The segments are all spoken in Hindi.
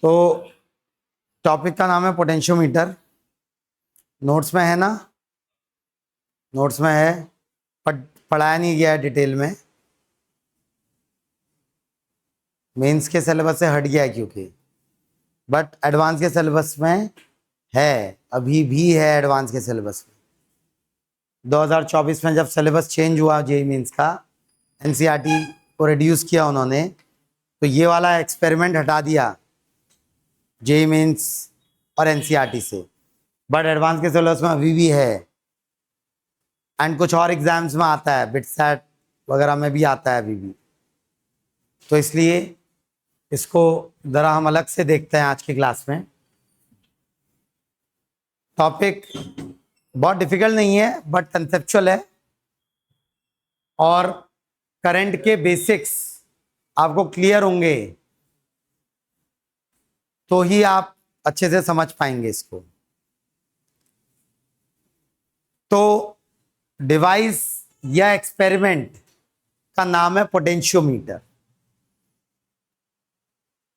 तो टॉपिक का नाम है पोटेंशियोमीटर। नोट्स में है ना? नोट्स में है, पढ़ाया नहीं गया है डिटेल में, मेंस के सिलेबस से हट गया है क्योंकि, बट एडवांस के सिलेबस में है, अभी भी है एडवांस के सिलेबस में। 2024 में जब सिलेबस चेंज हुआ जेईई मेंस का, एनसीईआरटी को रिड्यूस किया उन्होंने, तो ये वाला एक्सपेरिमेंट हटा दिया जेईई मेंस और एनसीईआरटी से, बट एडवांस के सिलेबस में अभी भी है। एंड कुछ और एग्जाम्स में आता है, बिटसेट वगैरह में भी आता है अभी भी। तो इसलिए इसको ज़रा हम अलग से देखते हैं आज की क्लास में। टॉपिक बहुत डिफिकल्ट नहीं है बट कंसेप्चुअल है, और करंट के बेसिक्स आपको क्लियर होंगे तो ही आप अच्छे से समझ पाएंगे इसको। तो डिवाइस या एक्सपेरिमेंट का नाम है पोटेंशियोमीटर।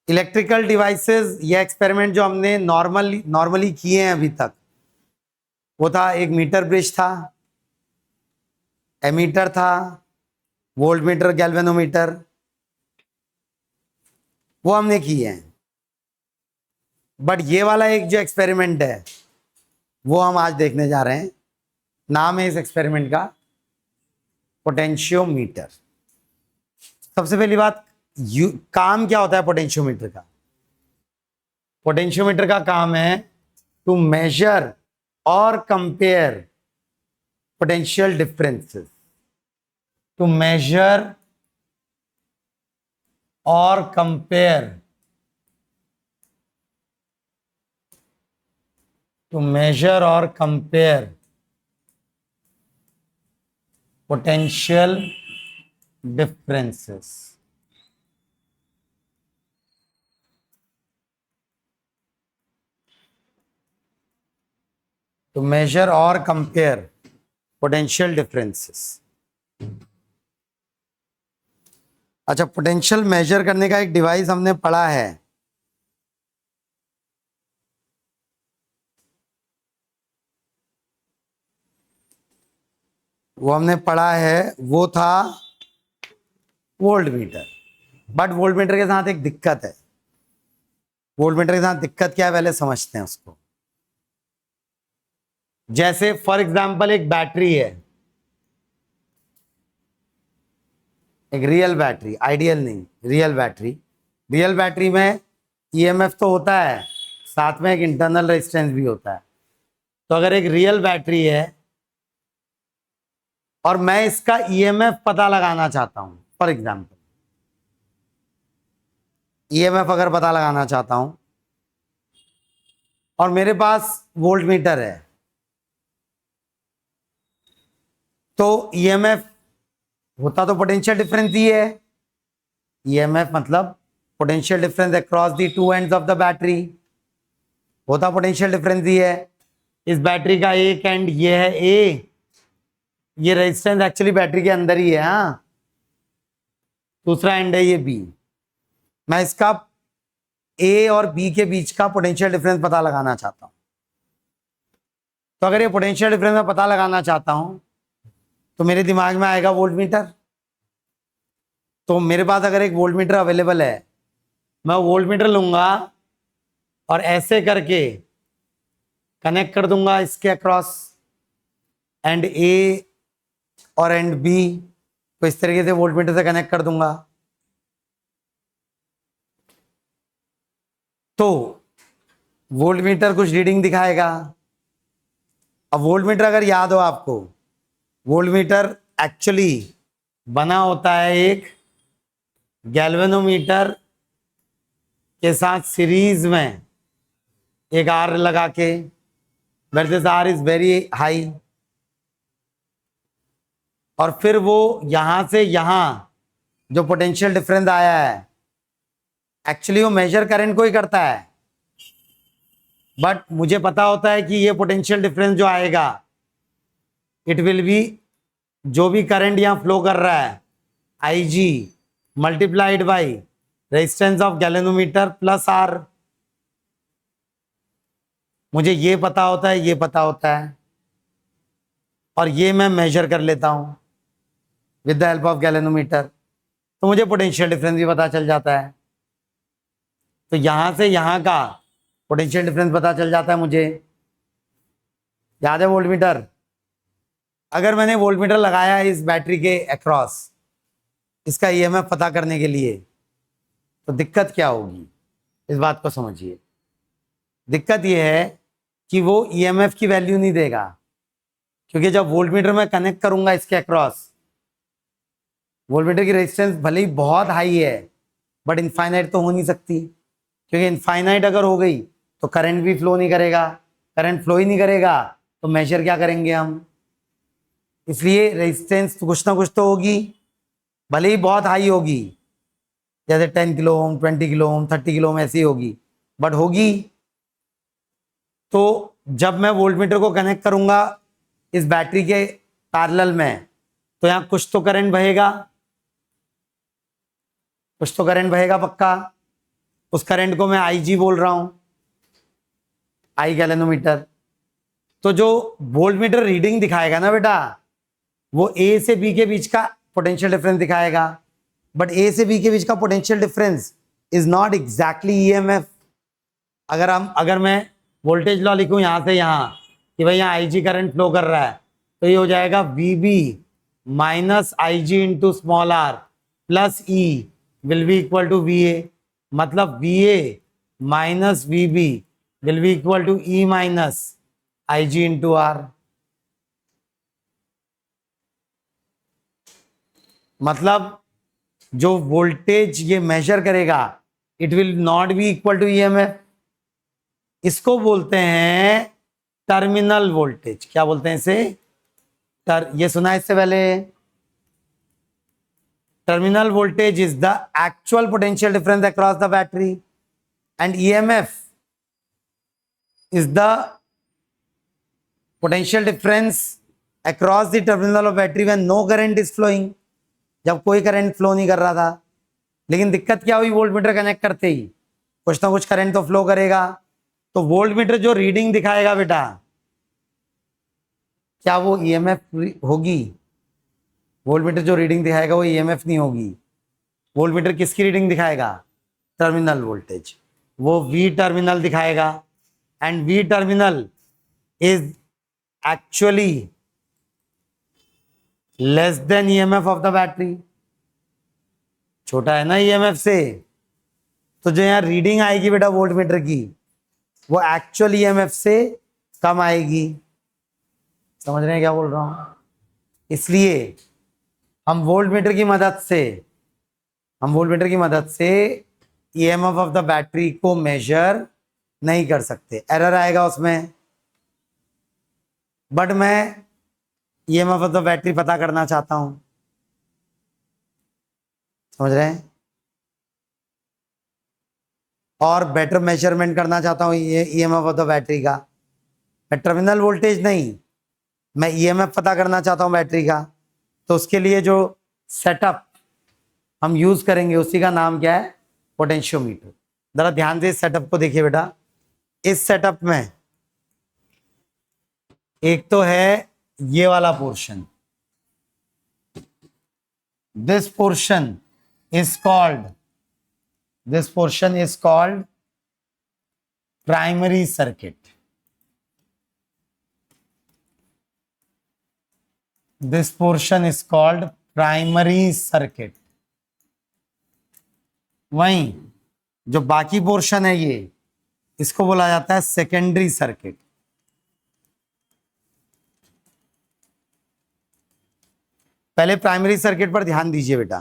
इलेक्ट्रिकल डिवाइसेस या एक्सपेरिमेंट जो हमने नॉर्मली किए हैं अभी तक, वो था एक मीटर ब्रिज था, एमीटर था, वोल्टमीटर, गैल्वेनोमीटर, वो हमने किए हैं। बट ये वाला एक जो एक्सपेरिमेंट है वो हम आज देखने जा रहे हैं। नाम है इस एक्सपेरिमेंट का पोटेंशियोमीटर। सबसे पहली बात, काम क्या होता है पोटेंशियोमीटर का? पोटेंशियोमीटर का काम है टू मेजर और compare potential differences, to major और कंपेयर, टू मेजर और कंपेयर potential differences। To measure or compare potential differences। अच्छा, पोटेंशियल मेजर करने का एक डिवाइस हमने पढ़ा है, वो हमने पढ़ा है, वो था वोल्टमीटर। बट वोल्टमीटर के साथ एक दिक्कत है। वोल्टमीटर के साथ दिक्कत क्या है पहले समझते हैं उसको। जैसे फॉर एग्जांपल एक बैटरी है, एक रियल बैटरी, आइडियल नहीं, रियल बैटरी। रियल बैटरी में ईएमएफ तो होता है, साथ में एक इंटरनल रेजिस्टेंस भी होता है। तो अगर एक रियल बैटरी है और मैं इसका ईएमएफ पता लगाना चाहता हूं, फॉर एग्जांपल ईएमएफ अगर पता लगाना चाहता हूं और मेरे पास वोल्टमीटर है, तो ईएमएफ होता तो पोटेंशियल डिफरेंस ही है। ईएमएफ मतलब potential difference across the two ends of the battery, होता पोटेंशियल डिफरेंस ही है। इस बैटरी का एक एंड ये है ए, ये रेजिस्टेंस एक्चुअली बैटरी के अंदर ही है, हाँ, दूसरा एंड है ये बी। मैं इसका ए और बी के बीच का पोटेंशियल डिफरेंस पता लगाना चाहता हूं। तो अगर ये पोटेंशियल डिफरेंस मैं पता लगाना चाहता हूं तो मेरे दिमाग में आएगा वोल्टमीटर। तो मेरे पास अगर एक वोल्टमीटर अवेलेबल है, मैं वोल्टमीटर लूंगा और ऐसे करके कनेक्ट कर दूंगा इसके अक्रॉस एंड ए और एंड बी को, इस तरीके से वोल्टमीटर से कनेक्ट कर दूंगा। तो वोल्टमीटर कुछ रीडिंग दिखाएगा। अब वोल्टमीटर अगर याद हो आपको, वोल्टमीटर एक्चुअली बना होता है एक गैल्वेनोमीटर के साथ सीरीज में एक आर लगा के, where this R is very high, और फिर वो यहां से यहां जो पोटेंशियल डिफरेंस आया है, एक्चुअली वो मेजर करंट को ही करता है, बट मुझे पता होता है कि ये पोटेंशियल डिफरेंस जो आएगा, इट विल बी, जो भी करंट यहां फ्लो कर रहा है, I G multiplied by resistance of galvanometer plus R. मुझे ये पता होता है, ये पता होता है, और ये मैं मेजर कर लेता हूँ with the help of galvanometer, तो मुझे पोटेंशियल डिफरेंस भी पता चल जाता है। तो यहाँ से यहाँ का पोटेंशियल डिफरेंस पता चल जाता है मुझे। याद है वोल्टमीटर? अगर मैंने वोल्टमीटर लगाया इस बैटरी के अक्रॉस इसका ईएमएफ पता करने के लिए, तो दिक्कत क्या होगी, इस बात को समझिए। दिक्कत यह है कि वो ईएमएफ की वैल्यू नहीं देगा, क्योंकि जब वोल्टमीटर में कनेक्ट करूंगा इसके अक्रॉस, वोल्टमीटर की रेजिस्टेंस भले ही बहुत हाई है बट इनफाइनाइट तो हो नहीं सकती, क्योंकि इनफाइनाइट अगर हो गई तो करंट भी फ्लो नहीं करेगा, करंट फ्लो ही नहीं करेगा तो मेजर क्या करेंगे हम। इसलिए रेजिस्टेंस कुछ ना कुछ तो होगी, भले ही बहुत हाई होगी, जैसे 10 kilo ohm, 20 kilo ohm, 30 kilo ohm ऐसी होगी, बट होगी। तो जब मैं वोल्टमीटर को कनेक्ट करूंगा इस बैटरी के पैरेलल में, तो यहाँ कुछ तो करंट बहेगा, कुछ तो करंट बहेगा पक्का। उस करंट को मैं आईजी बोल रहा हूं, आई गैल्वेनोमीटर। तो जो वोल्टमीटर रीडिंग दिखाएगा ना बेटा, वो ए से बी के बीच का पोटेंशियल डिफरेंस दिखाएगा, बट ए से बी के बीच का potential difference is not exactly EMF. अगर मैं वोल्टेज लॉ लिखूं यहां से यहां कि भाई यहाँ आईजी करंट फ्लो कर रहा है, तो ये हो जाएगा V B minus I G into small R plus E will be equal to V A. मतलब V A minus V B will be equal to E minus I G into R. मतलब जो वोल्टेज ये मेजर करेगा it will not be equal to EMF. इसको बोलते हैं टर्मिनल वोल्टेज। क्या बोलते हैं इसे? ये सुना है इससे पहले? Terminal voltage is the actual potential difference across the battery and EMF is the potential difference across the terminal of battery when no current is flowing. जब कोई करंट फ्लो नहीं कर रहा था, लेकिन दिक्कत क्या हुई, वोल्टमीटर कनेक्ट करते ही कुछ ना कुछ करंट तो फ्लो करेगा। तो वोल्टमीटर जो रीडिंग दिखाएगा बेटा, क्या वो ईएमएफ होगी? वोल्टमीटर जो रीडिंग दिखाएगा वो ईएमएफ नहीं होगी। वोल्टमीटर किसकी रीडिंग दिखाएगा? Terminal voltage. वो वी टर्मिनल दिखाएगा and V terminal is actually less than EMF of the battery. छोटा है ना ईएमएफ से, तो जो यहाँ रीडिंग आएगी बेटा वोल्टमीटर की, वो एक्चुअल ईएमएफ से कम आएगी। समझ रहे हैं क्या बोल रहा हूं? इसलिए हम वोल्टमीटर की मदद से ईएमएफ ऑफ द बैटरी को मेजर नहीं कर सकते, एरर आएगा उसमें। बट मैं ईएमएफ ऑफ द बैटरी पता करना चाहता हूं, समझ रहे हैं, और बेटर मेजरमेंट करना चाहता हूं ये ईएमएफ ऑफ द बैटरी का। मैं टर्मिनल वोल्टेज नहीं, मैं ईएमएफ पता करना चाहता हूं बैटरी का। तो उसके लिए जो सेटअप हम यूज करेंगे उसी का नाम क्या है? पोटेंशियोमीटर। जरा ध्यान से इस सेटअप को देखिए बेटा। इस सेटअप में एक तो है ये वाला portion, this portion is called primary circuit. This portion is called primary circuit। वहीं जो बाकी पोर्शन है ये, इसको बोला जाता है सेकेंडरी सर्किट। पहले प्राइमरी सर्किट पर ध्यान दीजिए बेटा।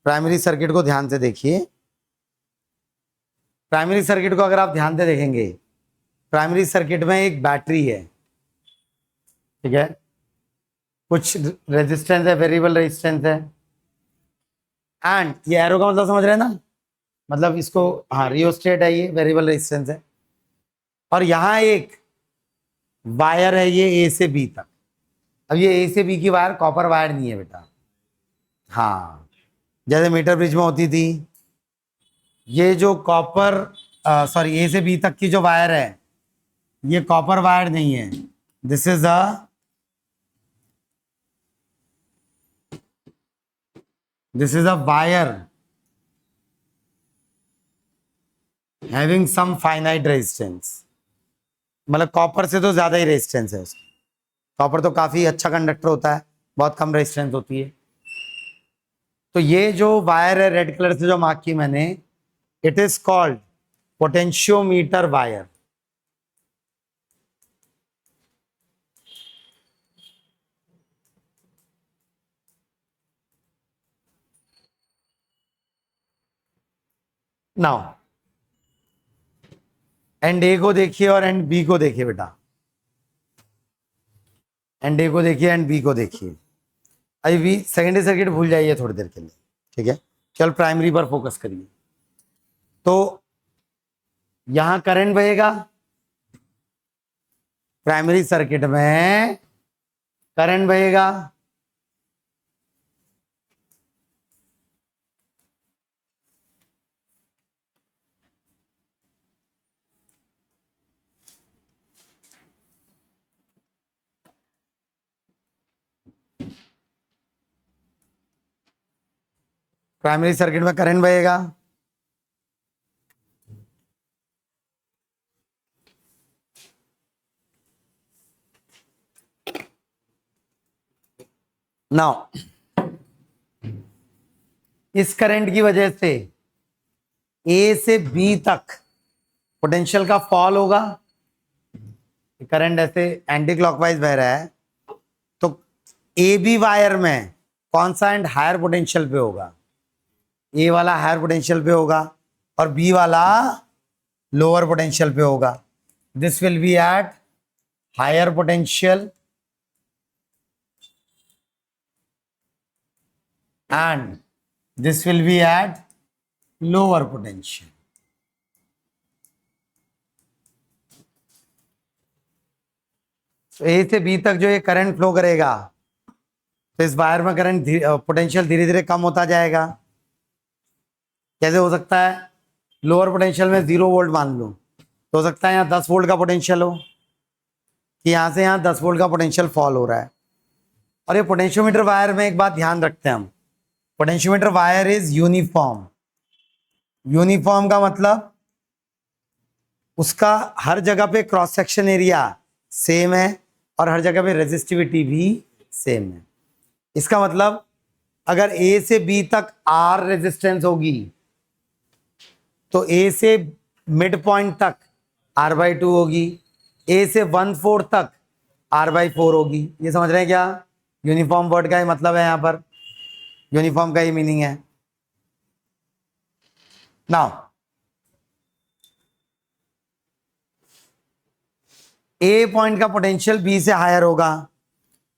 प्राइमरी सर्किट को ध्यान से देखिए। प्राइमरी सर्किट को अगर आप ध्यान से देखेंगे, प्राइमरी सर्किट में एक बैटरी है, ठीक है, कुछ रेजिस्टेंस है, वेरिएबल रेजिस्टेंस है, एंड ये एरो का मतलब समझ रहे हैं ना, मतलब इसको, हाँ, रियोस्टेट है, ये वेरिएबल रेजिस्टेंस है। और यहाँ एक वायर है, ये ए से बी तक। अब ये ए से बी की वायर कॉपर वायर नहीं है बेटा, हाँ, जैसे मीटर ब्रिज में होती थी। ये जो कॉपर, सॉरी, ए से बी तक की जो वायर है, ये कॉपर वायर नहीं है, this is a wire having some finite resistance, मतलब कॉपर से तो ज्यादा ही रेजिस्टेंस है उसका। कॉपर तो काफी अच्छा कंडक्टर होता है, बहुत कम रेजिस्टेंस होती है। तो ये जो वायर है रेड कलर से जो मार्क की मैंने, it is called potentiometer wire. Now end A को देखिए और एंड बी को देखिए बेटा, एंड ए को देखिए एंड बी को देखिए। अभी भी सेकेंडरी सर्किट भूल जाइए थोड़ी देर के लिए, ठीक है, चल प्राइमरी पर फोकस करिए। तो यहां करंट बहेगा, प्राइमरी सर्किट में करंट बहेगा, प्राइमरी सर्किट में करंट बहेगा। नाउ इस करंट की वजह से ए से बी तक पोटेंशियल का फॉल होगा। करंट ऐसे एंटी क्लॉकवाइज बह रहा है, तो ए बी वायर में कौन सा एंड हायर पोटेंशियल पे होगा? ए वाला हायर पोटेंशियल पे होगा और बी वाला लोअर पोटेंशियल पे होगा। This will be at higher potential and this will be at lower potential. तो ए से बी तक जो ये करंट फ्लो करेगा, तो इस वायर में करंट पोटेंशियल धीरे धीरे कम होता जाएगा। कैसे हो सकता है? लोअर पोटेंशियल में 0 वोल्ट मान लो, तो हो सकता है यहाँ 10 वोल्ट का पोटेंशियल हो, कि यहाँ से यहाँ 10 वोल्ट का पोटेंशियल फॉल हो रहा है। और ये पोटेंशियोमीटर वायर में एक बात ध्यान रखते हैं हम, potentiometer wire is uniform. Uniform का मतलब उसका हर जगह पे क्रॉस सेक्शन एरिया सेम है और हर जगह पे रेजिस्टिविटी भी सेम है। इसका मतलब अगर ए से बी तक आर रेजिस्टेंस होगी, तो ए से मिड पॉइंट तक R/2 होगी, ए से 1/4 तक R/4 होगी। ये समझ रहे हैं क्या? यूनिफॉर्म वर्ड का ही मतलब है, यहां पर यूनिफॉर्म का ही मीनिंग है। नाउ ए पॉइंट का पोटेंशियल बी से हायर होगा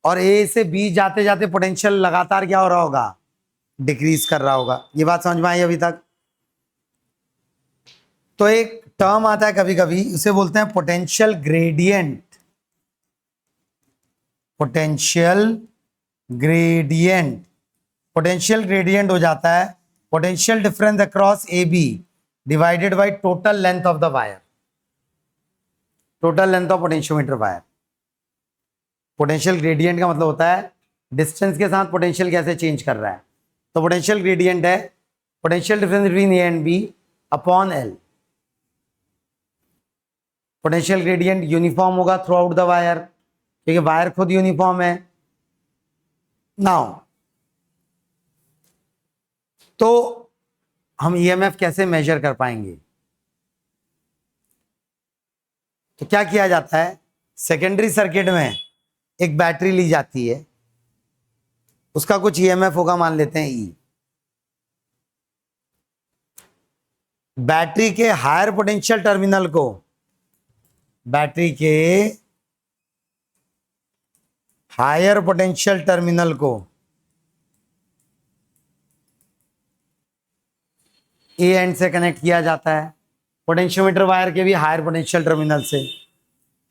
और ए से बी जाते जाते पोटेंशियल लगातार क्या हो रहा होगा? डिक्रीज कर रहा होगा। ये बात समझ में आई अभी तक? तो एक टर्म आता है कभी कभी, उसे बोलते हैं potential gradient. Potential gradient, potential gradient हो जाता है potential difference across A B divided by total length of the wire, total length of potentiometer wire. Potential gradient का मतलब होता है डिस्टेंस के साथ पोटेंशियल कैसे चेंज कर रहा है। तो पोटेंशियल ग्रेडियंट है potential difference between A and B upon L. Potential gradient uniform होगा थ्रू आउट द वायर, क्योंकि वायर खुद यूनिफॉर्म है। नाउ तो हम ईएमएफ कैसे मेजर कर पाएंगे? तो क्या किया जाता है, सेकेंडरी सर्किट में एक बैटरी ली जाती है, उसका कुछ ईएमएफ होगा, मान लेते हैं ई। बैटरी के हायर पोटेंशियल टर्मिनल को, बैटरी के हायर पोटेंशियल टर्मिनल को ए एंड से कनेक्ट किया जाता है। पोटेंशियोमीटर वायर के भी हायर पोटेंशियल टर्मिनल से,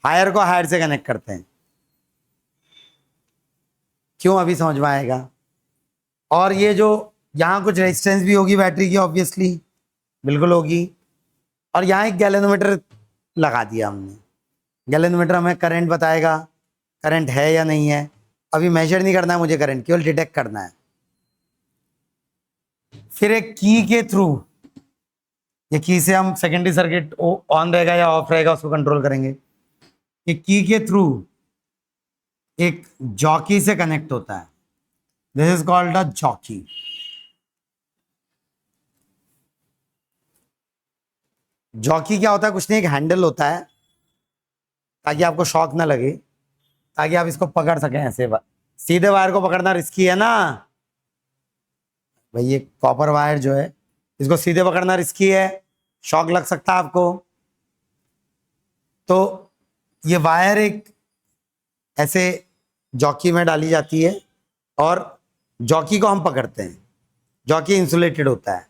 हायर को हायर से कनेक्ट करते हैं। क्यों? अभी समझ में आएगा। और ये जो यहां कुछ रेजिस्टेंस भी होगी बैटरी की, ऑब्वियसली बिल्कुल होगी। और यहां एक गैल्वेनोमीटर लगा दिया हमने, गैल्वेनोमीटर हमें करंट बताएगा, करंट है या नहीं है। अभी मेजर नहीं करना है मुझे करंट, केवल डिटेक्ट करना है। फिर एक की के थ्रू, ये की से हम सेकेंडरी सर्किट ऑन रहेगा या ऑफ रहेगा उसको कंट्रोल करेंगे। ये की के थ्रू एक जॉकी से कनेक्ट होता है, this is called a jockey. Jockey क्या होता है? कुछ नहीं, एक हैंडल होता है ताकि आपको शॉक ना लगे, ताकि आप इसको पकड़ सकें ऐसे। सीधे वायर को पकड़ना रिस्की है ना भाई, ये कॉपर वायर जो है इसको सीधे पकड़ना रिस्की है, शॉक लग सकता है आपको। तो ये वायर एक ऐसे जॉकी में डाली जाती है और जॉकी को हम पकड़ते हैं। जॉकी इंसुलेटेड होता है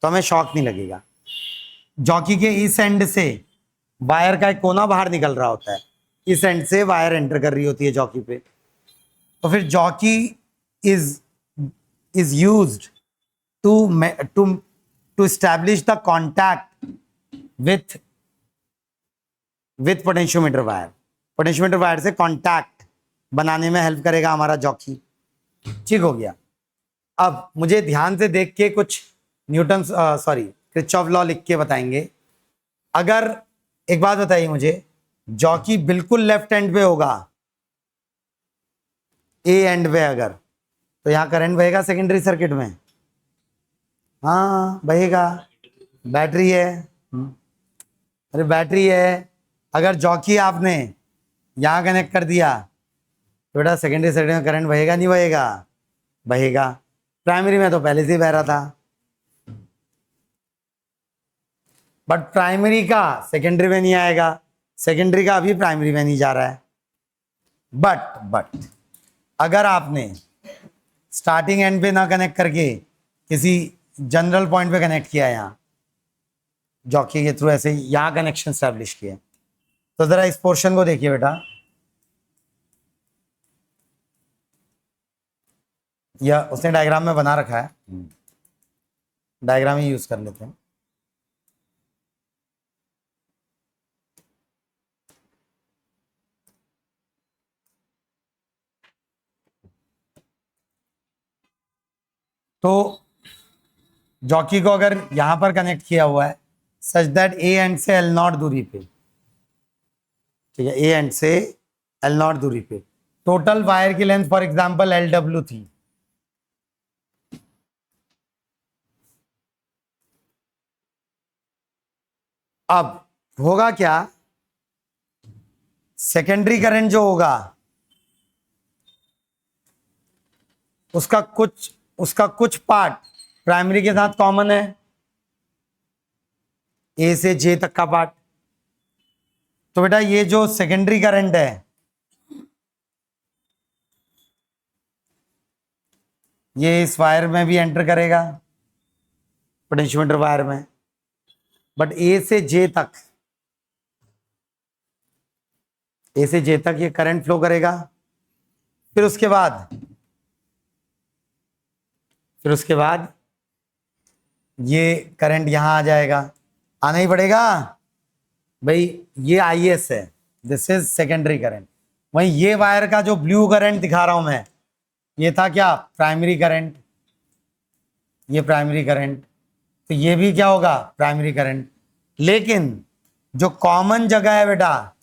तो हमें शॉक नहीं लगेगा। जॉकी के इस एंड से वायर का एक कोना बाहर निकल रहा होता है, इस एंड से वायर एंटर कर रही होती है जॉकी पे। तो फिर jockey is used to establish the contact with potentiometer wire. Potentiometer wire से कॉन्टैक्ट बनाने में हेल्प करेगा हमारा जॉकी। ठीक हो गया। अब मुझे ध्यान से देख के कुछ किरचॉफ लॉ लिख के बताएंगे। अगर एक बात बताइए मुझे, जॉकी बिल्कुल लेफ्ट एंड पे होगा, ए एंड पे, अगर तो यहां करंट बहेगा सेकेंडरी सर्किट में? हाँ बहेगा, बैटरी है। अरे बैटरी है, अगर जॉकी आपने यहां कनेक्ट कर दिया तो बेटा सेकेंडरी सर्किट में करंट बहेगा नहीं बहेगा? बहेगा। प्राइमरी में तो पहले से ही बह रहा था, बट प्राइमरी का सेकेंडरी में नहीं आएगा, सेकेंडरी का अभी प्राइमरी में नहीं जा रहा है। बट अगर आपने स्टार्टिंग एंड पे ना कनेक्ट करके किसी जनरल पॉइंट पे कनेक्ट किया, यहाँ जॉकी के थ्रू ऐसे यहाँ कनेक्शन स्टैब्लिश किया, तो जरा इस पोर्शन को देखिए बेटा, या उसने डायग्राम में बना रखा है, डायग्राम ही यूज कर लेते हैं। तो जॉकी को अगर यहां पर कनेक्ट किया हुआ है सच दैट ए एंड से एल नॉट दूरी पे, ठीक है, ए एंड से एल नॉट दूरी पे, टोटल वायर की length for example L W थी। अब होगा क्या, सेकेंडरी करंट जो होगा उसका कुछ पार्ट प्राइमरी के साथ कॉमन है, ए से जे तक का पार्ट। तो बेटा ये जो सेकेंडरी करंट है ये इस वायर में भी एंटर करेगा, पोटेंशियोमीटर वायर में, बट ए से जे तक, ए से जे तक ये करंट फ्लो करेगा। फिर उसके बाद ये करंट यहां आ जाएगा, आना ही पड़ेगा भाई। ये आई एस है, दिस इज सेकेंडरी करंट। वहीं ये वायर का जो ब्लू करंट दिखा रहा हूं मैं, ये था क्या, प्राइमरी करंट, ये प्राइमरी करंट, तो ये भी क्या होगा, प्राइमरी करंट। लेकिन जो कॉमन जगह है बेटा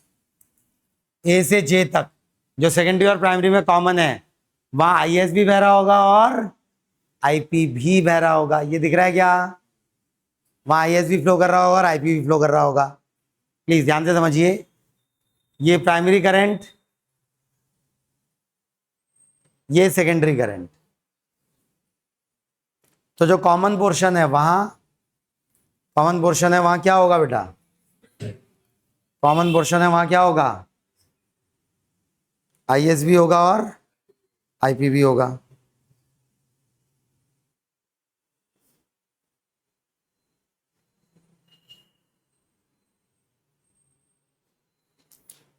ए से जे तक, जो सेकेंडरी और प्राइमरी में कॉमन है, वहां आई एस भी बह रहा होगा और आईपी भी बह रहा होगा। ये दिख रहा है क्या, वहां आई एस भी फ्लो कर रहा होगा और आईपी भी फ्लो कर रहा होगा। प्लीज ध्यान से समझिए, ये प्राइमरी करंट, ये सेकेंडरी करंट, तो जो कॉमन पोर्शन है वहां क्या होगा बेटा, कॉमन पोर्शन है वहां क्या होगा, आईएस भी होगा और आईपी भी होगा।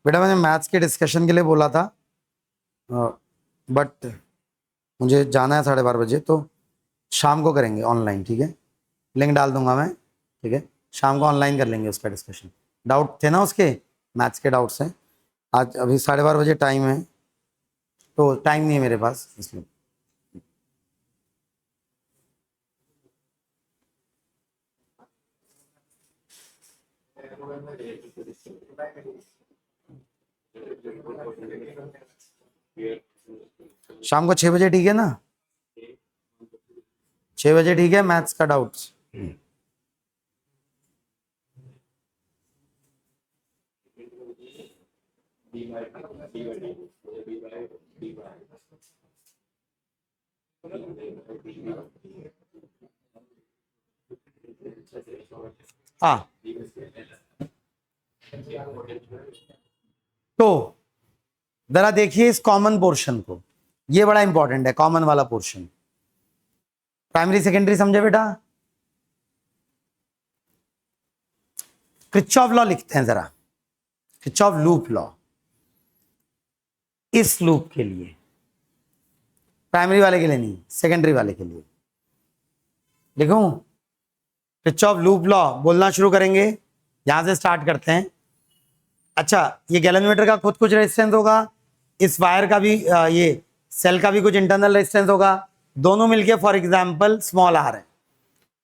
बेटा मैंने मैथ्स के डिस्कशन के लिए बोला था, बट मुझे जाना है 12:30 बजे, तो शाम को करेंगे ऑनलाइन, ठीक है, लिंक डाल दूंगा मैं, ठीक है, शाम को ऑनलाइन कर लेंगे उसका डिस्कशन। डाउट थे ना उसके, मैथ्स के डाउट्स हैं। आज अभी 12:30 टाइम है, तो टाइम नहीं है मेरे पास इसलिए। शाम को 6 बजे ठीक है ना? 6 बजे ठीक है, मैथ्स का डाउट्स। हाँ, तो जरा देखिए इस कॉमन पोर्शन को, ये बड़ा इंपॉर्टेंट है कॉमन वाला पोर्शन। प्राइमरी सेकेंडरी समझे बेटा? किरचॉफ लॉ लिखते हैं जरा, किरचॉफ लूप लॉ। इस लूप के लिए, प्राइमरी वाले के लिए नहीं, सेकेंडरी वाले के लिए लिखूं? किरचॉफ लूप लॉ बोलना शुरू करेंगे, यहां से स्टार्ट करते हैं। अच्छा, ये गैलन का खुद कुछ रेजिस्टेंस होगा, इस वायर का भी ये सेल का भी कुछ इंटरनल रेजिस्टेंस होगा, दोनों मिलके फॉर एग्जांपल स्मॉल आर है,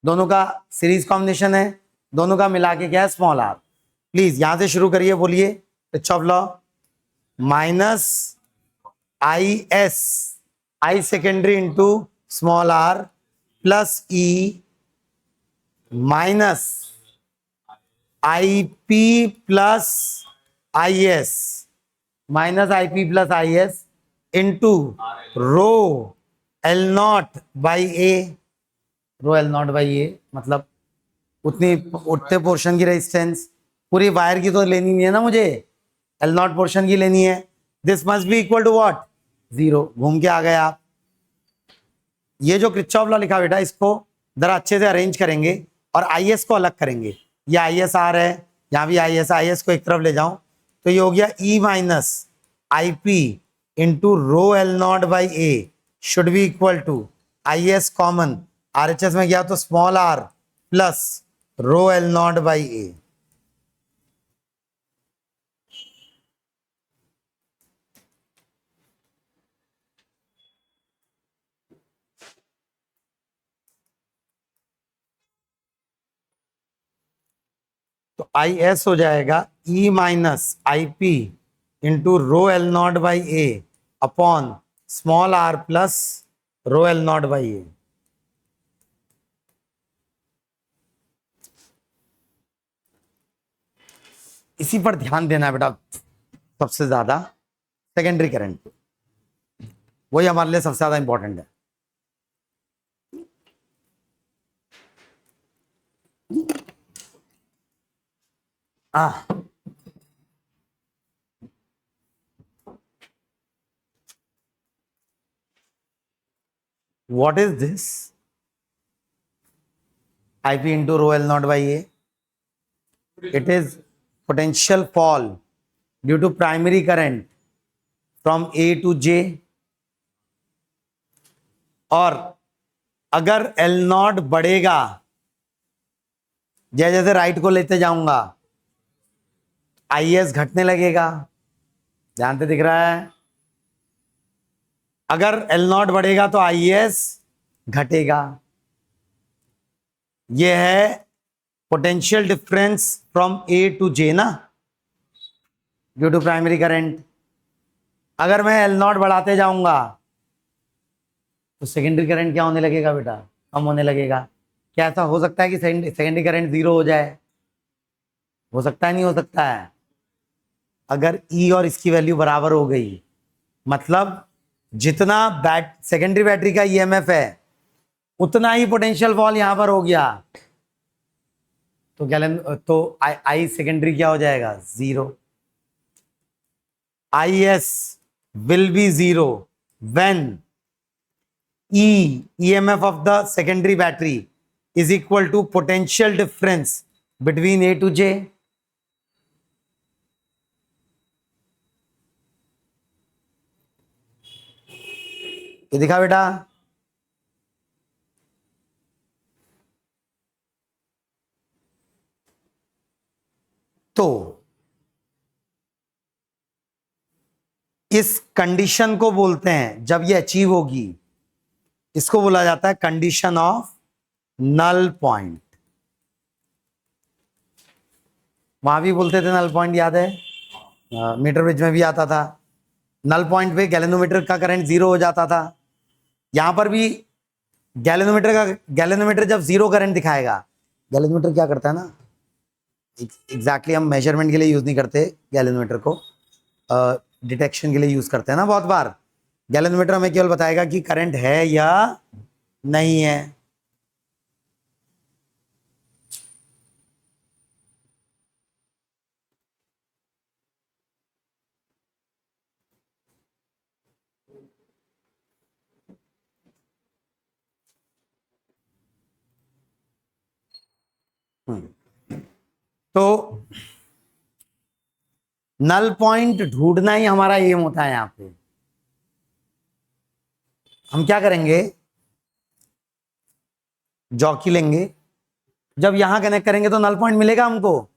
दोनों का सीरीज कॉम्बिनेशन है, दोनों का मिला के क्या है? Small are. प्लीज यहां से शुरू करिए, बोलिए Kirchhoff law. Minus I S, I secondary into small R plus E minus I P plus I S, minus I P plus I S into rho L not by A. Rho L not by A मतलब उतनी उतने पोर्शन की रेजिस्टेंस, पूरी वायर की तो लेनी नहीं है ना मुझे, एल नॉट पोर्शन की लेनी है। This must be equal to what? 0। घूम के आ गए आप। ये जो किरचॉफ लॉ लिखा बेटा, इसको जरा अच्छे से अरेंज करेंगे और आई एस को अलग करेंगे। ये आई एस आर है, यहाँ भी आई एस को एक तरफ ले जाऊं तो ये हो गया E minus I P into rho L not by A should be equal to I S common, R H S में गया तो small R plus rho L not by A. तो आई एस हो जाएगा E minus I P into rho L not by A upon small R plus rho L not by A. इसी पर ध्यान देना बेटा सबसे ज्यादा, सेकेंडरी करंट, वही हमारे लिए सबसे ज्यादा इंपॉर्टेंट है। What is this? IP into rho L naught by A. It is potential fall due to primary current from A to J. और अगर L नॉट बढ़ेगा, जैसे जैसे राइट को लेते जाऊंगा, IS घटने लगेगा। ध्यान से दिख रहा है? अगर L नॉट बढ़ेगा तो IS घटेगा। यह है potential difference from A to J ना, ड्यू टू प्राइमरी करंट। अगर मैं एल नॉट बढ़ाते जाऊंगा तो सेकेंडरी करंट क्या होने लगेगा बेटा? कम होने लगेगा। क्या ऐसा हो सकता है कि सेकेंडरी करंट 0 हो जाए? हो सकता है, नहीं हो सकता है? अगर ई और इसकी वैल्यू बराबर हो गई, मतलब जितना सेकेंडरी बैटरी का ईएमएफ है उतना ही पोटेंशियल फॉल यहां पर हो गया, तो गैलन तो आई सेकेंडरी क्या हो जाएगा? 0। I S will be 0 when EMF of the secondary battery is equal to potential difference between A to J. ये दिखा बेटा? तो इस कंडीशन को बोलते हैं, जब ये अचीव होगी इसको बोला जाता है कंडीशन ऑफ नल पॉइंट। वहां भी बोलते थे नल पॉइंट, याद है? मीटर ब्रिज में भी आता था। नल पॉइंट पे गैलेनोमीटर का करंट जीरो हो जाता था। यहां पर भी गैलेनोमीटर जब जीरो करंट दिखाएगा, गैलेनोमीटर क्या करता है ना, एग्जैक्टली हम मेजरमेंट के लिए यूज नहीं करते गैलेनोमीटर को, डिटेक्शन के लिए यूज करते हैं ना बहुत बार। गैलेनोमीटर हमें केवल बताएगा कि करंट है या नहीं है। तो नल पॉइंट ढूंढना ही हमारा एम होता है। यहां पे हम क्या करेंगे, जॉकी लेंगे, जब यहां कनेक्ट करेंगे तो नल पॉइंट मिलेगा हमको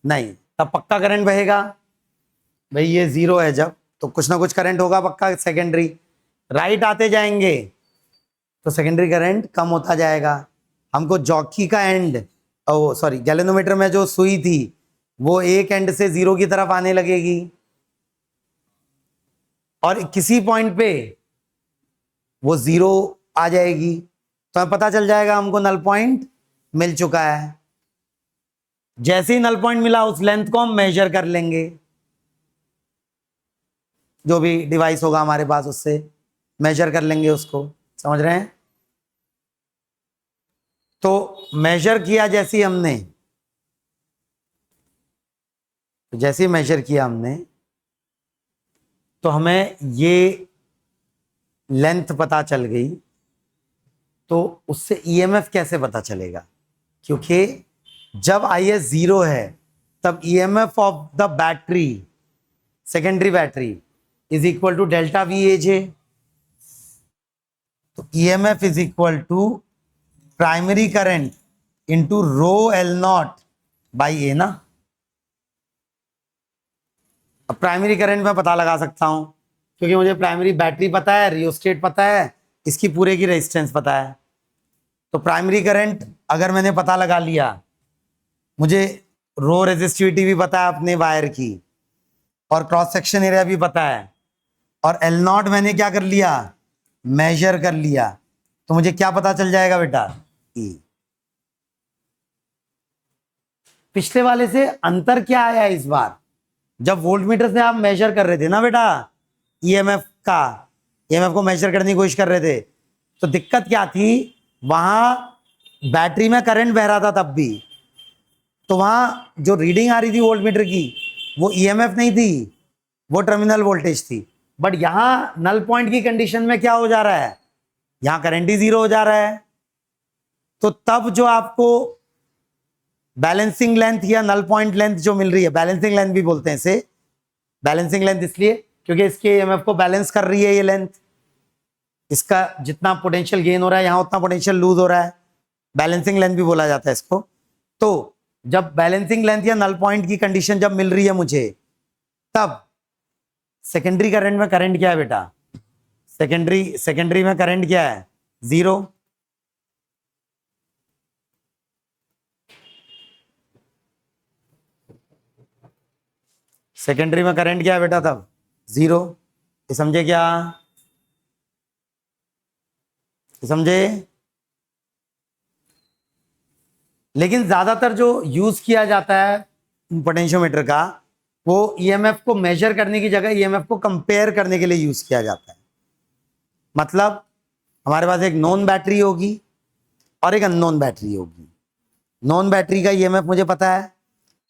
नहीं, तब पक्का करंट बहेगा। भाई ये जीरो है जब, तो कुछ ना कुछ करंट होगा पक्का सेकेंडरी। राइट आते जाएंगे तो सेकेंडरी करंट कम होता जाएगा। हमको जॉकी का एंड, ओ सॉरी, गैलेनोमीटर में जो सुई थी वो एक एंड से जीरो की तरफ आने लगेगी, और किसी पॉइंट पे वो जीरो आ जाएगी, तो हमें पता चल जाएगा हमको नल पॉइंट मिल चुका है। जैसे ही नल पॉइंट मिला उस लेंथ को हम मेजर कर लेंगे, जो भी डिवाइस होगा हमारे पास उससे मेजर कर लेंगे उसको। समझ रहे हैं? तो मेजर किया जैसे ही हमने, जैसे ही मेजर किया हमने, तो हमें ये लेंथ पता चल गई। तो उससे ईएमएफ कैसे पता चलेगा? क्योंकि जब आईएस जीरो है तब EMF of the battery, secondary battery, is equal to delta V A J. तो EMF is equal to primary current into rho L not by A ना। अब प्राइमरी करंट मैं पता लगा सकता हूं क्योंकि मुझे प्राइमरी बैटरी पता है, रियोस्टेट पता है, इसकी पूरे की रेजिस्टेंस पता है। तो प्राइमरी करंट अगर मैंने पता लगा लिया, मुझे रो रेजिस्टिविटी भी पता है अपने वायर की, और क्रॉस सेक्शन एरिया भी पता है, और एल नॉट मैंने क्या कर लिया, मेजर कर लिया, तो मुझे क्या पता चल जाएगा बेटा, ई। पिछले वाले से अंतर क्या आया इस बार? जब वोल्टमीटर से आप मेजर कर रहे थे ना बेटा ईएमएफ का, ईएमएफ को मेजर करने की कोशिश कर रहे थे, तो दिक्कत क्या थी, वहां बैटरी में करंट बह रहा था तब भी, तो वहां जो रीडिंग आ रही थी वोल्टमीटर की वो ईएमएफ नहीं थी, वो टर्मिनल वोल्टेज थी। बट यहां नल पॉइंट की कंडीशन में क्या हो जा रहा है, यहां करंट ही जीरो हो जा रहा है। तो तब जो आपको बैलेंसिंग लेंथ या नल पॉइंट लेंथ जो मिल रही है, बैलेंसिंग लेंथ भी बोलते हैं इसे, बैलेंसिंग लेंथ इसलिए क्योंकि इसके ईएमएफ को बैलेंस कर रही है ये लेंथ, इसका जितना पोटेंशियल गेन हो रहा है यहां उतना पोटेंशियल लूज हो रहा है, बैलेंसिंग लेंथ भी बोला जाता है इसको। तो जब बैलेंसिंग लेंथ या नल पॉइंट की कंडीशन जब मिल रही है मुझे, तब सेकेंडरी करंट में करंट क्या है बेटा, सेकेंडरी में करंट क्या है, जीरो। सेकेंडरी में करंट क्या है बेटा तब, जीरो। ये समझे क्या, ये समझे? लेकिन ज्यादातर जो यूज किया जाता है पोटेंशियोमीटर का, वो ईएमएफ को मेजर करने की जगह ईएमएफ को कंपेयर करने के लिए यूज किया जाता है। मतलब हमारे पास एक नॉन बैटरी होगी और एक अननोन बैटरी होगी। नॉन बैटरी का ईएमएफ मुझे पता है,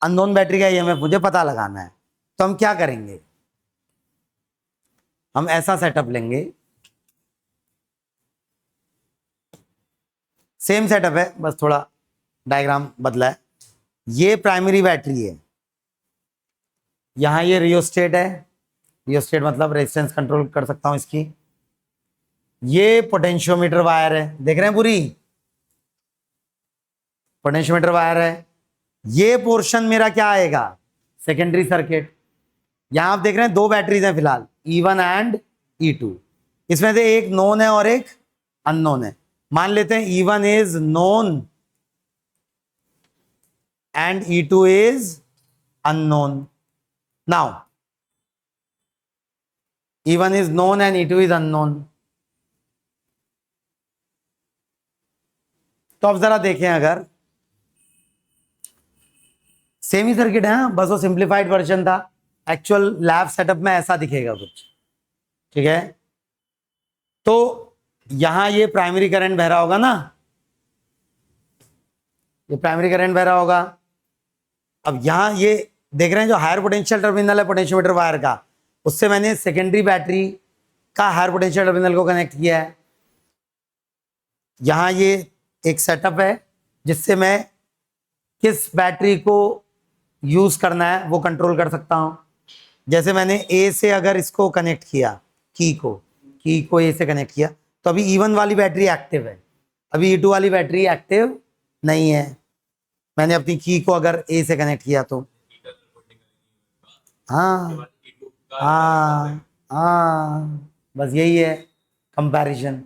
अननोन बैटरी का ईएमएफ मुझे पता लगाना है। तो हम क्या करेंगे, हम ऐसा सेटअप लेंगे, सेम सेटअप है बस थोड़ा डायग्राम बदला है। ये प्राइमरी बैटरी है, यहां ये रियोस्टेट है, रियोस्टेट मतलब रेजिस्टेंस कंट्रोल कर सकता हूं इसकी। ये पोटेंशियोमीटर वायर है, देख रहे हैं पूरी पोटेंशियोमीटर वायर है। ये पोर्शन मेरा क्या आएगा, सेकेंडरी सर्किट। यहां आप देख रहे हैं दो बैटरीज हैं फिलहाल, E1 एंड E2। इसमें से एक नोन है और एक अननोन है। मान लेते हैं E1 is known and E2 is unknown. Now E1 is known and E2 is unknown। तो अब जरा देखें, अगर सेम ही सर्किट है, बस वो सिंप्लीफाइड वर्जन था। एक्चुअल लैब सेटअप में ऐसा दिखेगा कुछ, ठीक है। तो यहां ये प्राइमरी करंट बह रहा होगा ना, ये प्राइमरी करंट बह रहा होगा। अब यहां ये देख रहे हैं जो हायर पोटेंशियल टर्मिनल है पोटेंशियोमीटर वायर का, उससे मैंने सेकेंडरी बैटरी का हायर पोटेंशियल टर्मिनल को कनेक्ट किया है। यहां ये एक सेटअप है जिससे मैं किस बैटरी को यूज करना है वो कंट्रोल कर सकता हूं। जैसे मैंने ए से अगर इसको कनेक्ट किया, की को ए से कनेक्ट किया, तो अभी E1 वाली बैटरी एक्टिव है, अभी E2 वाली बैटरी एक्टिव नहीं है। मैंने अपनी की को अगर ए से कनेक्ट किया तो हाँ हाँ हाँ, बस यही है कंपैरिजन।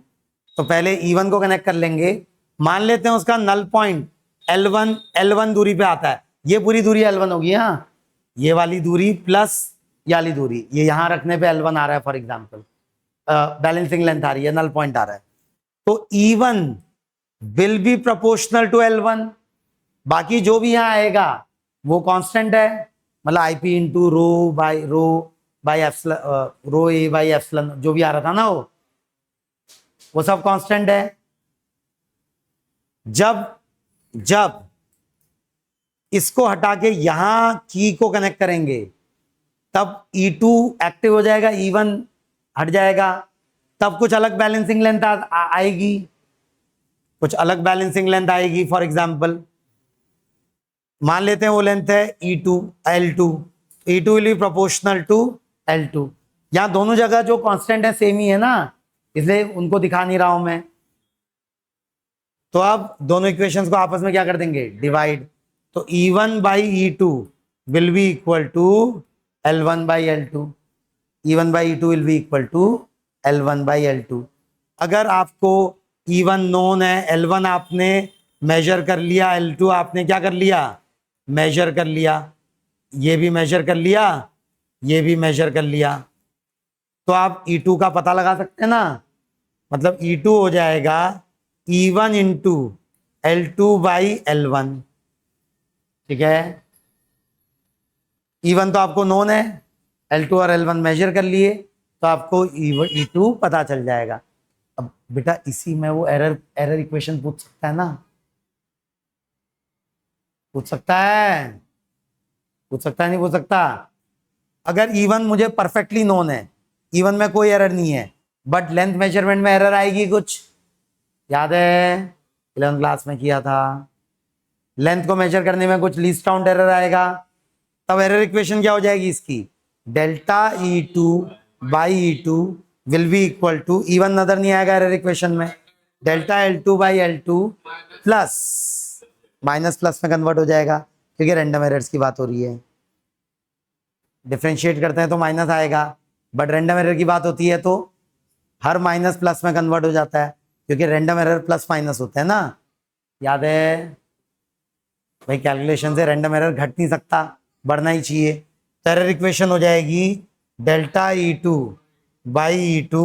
तो पहले E1 को कनेक्ट कर लेंगे। मान लेते हैं उसका नल पॉइंट L1 दूरी पे आता है। ये पूरी दूरी L1 होगी, हाँ, ये वाली दूरी प्लस ये वाली दूरी, ये यहां रखने पे L1 आ रहा है फॉर एग्जांपल, बैलेंसिंग लेंथ आ रही है, नल पॉइंट आ रहा है। तो E1 will be proportional to L1। बाकी जो भी यहां आएगा वो कांस्टेंट है, मतलब IP into rho by epsilon, rho A by epsilon, जो भी आ रहा था ना वो सब कांस्टेंट है। जब जब इसको हटा के यहां की को कनेक्ट करेंगे तब E2 एक्टिव हो जाएगा, E1 हट जाएगा, तब कुछ अलग बैलेंसिंग लेंथ आएगी, कुछ अलग बैलेंसिंग लेंथ आएगी। फॉर एग्जांपल मान लेते हैं वो लेंथ है E2 L2, E2 will B proportional to L2। यहां दोनों जगह जो कांस्टेंट है सेम ही है ना, इसलिए उनको दिखा नहीं रहा हूं मैं। तो अब दोनों इक्वेशंस को आपस में क्या कर देंगे, डिवाइड। तो E1 by E2 will be equal to L1 by L2। E1 by E2 will be equal to L1 by L2। अगर आपको E1 नोन है, L1 आपने मेजर कर लिया, L2 आपने क्या कर लिया, मेजर कर लिया, ये भी मेजर कर लिया, ये भी मेजर कर लिया, तो आप E2 का पता लगा सकते हैं ना। मतलब E2 हो जाएगा E1 into L2 by L1, ठीक है। E1 तो आपको नोन है, L2 और L1 मेजर कर लिए, तो आपको E2 पता चल जाएगा। अब बेटा इसी में वो एरर इक्वेशन पूछ सकता है ना, पूछ सकता है, पूछ सकता है, नहीं पूछ सकता। अगर E1 मुझे परफेक्टली नोन है, E1 में कोई एरर नहीं है, बट लेंथ मेजरमेंट में एरर आएगी कुछ, याद है 11th क्लास में किया था, लेंथ को मेजर करने में कुछ लीस्ट काउंट एरर आएगा, तब एरर इक्वेशन क्या हो जाएगी इसकी, delta E2 by E2 will be equal to, E1 नजर नहीं आएगा एरर इक्वेशन में, delta L2 by L2 plus minus plus में कन्वर्ट हो जाएगा क्योंकि रैंडम एरर्स की बात हो रही है। डिफरेंशिएट करते हैं तो माइनस आएगा, बट रैंडम एरर की बात होती है तो हर माइनस प्लस में कन्वर्ट हो जाता है, क्योंकि रैंडम एरर प्लस माइनस होते हैं ना, याद है भाई। कैलकुलेशन से रैंडम एरर घट नहीं सकता, बढ़ना ही चाहिए। तो एरर इक्वेशन हो जाएगी delta E2 by E2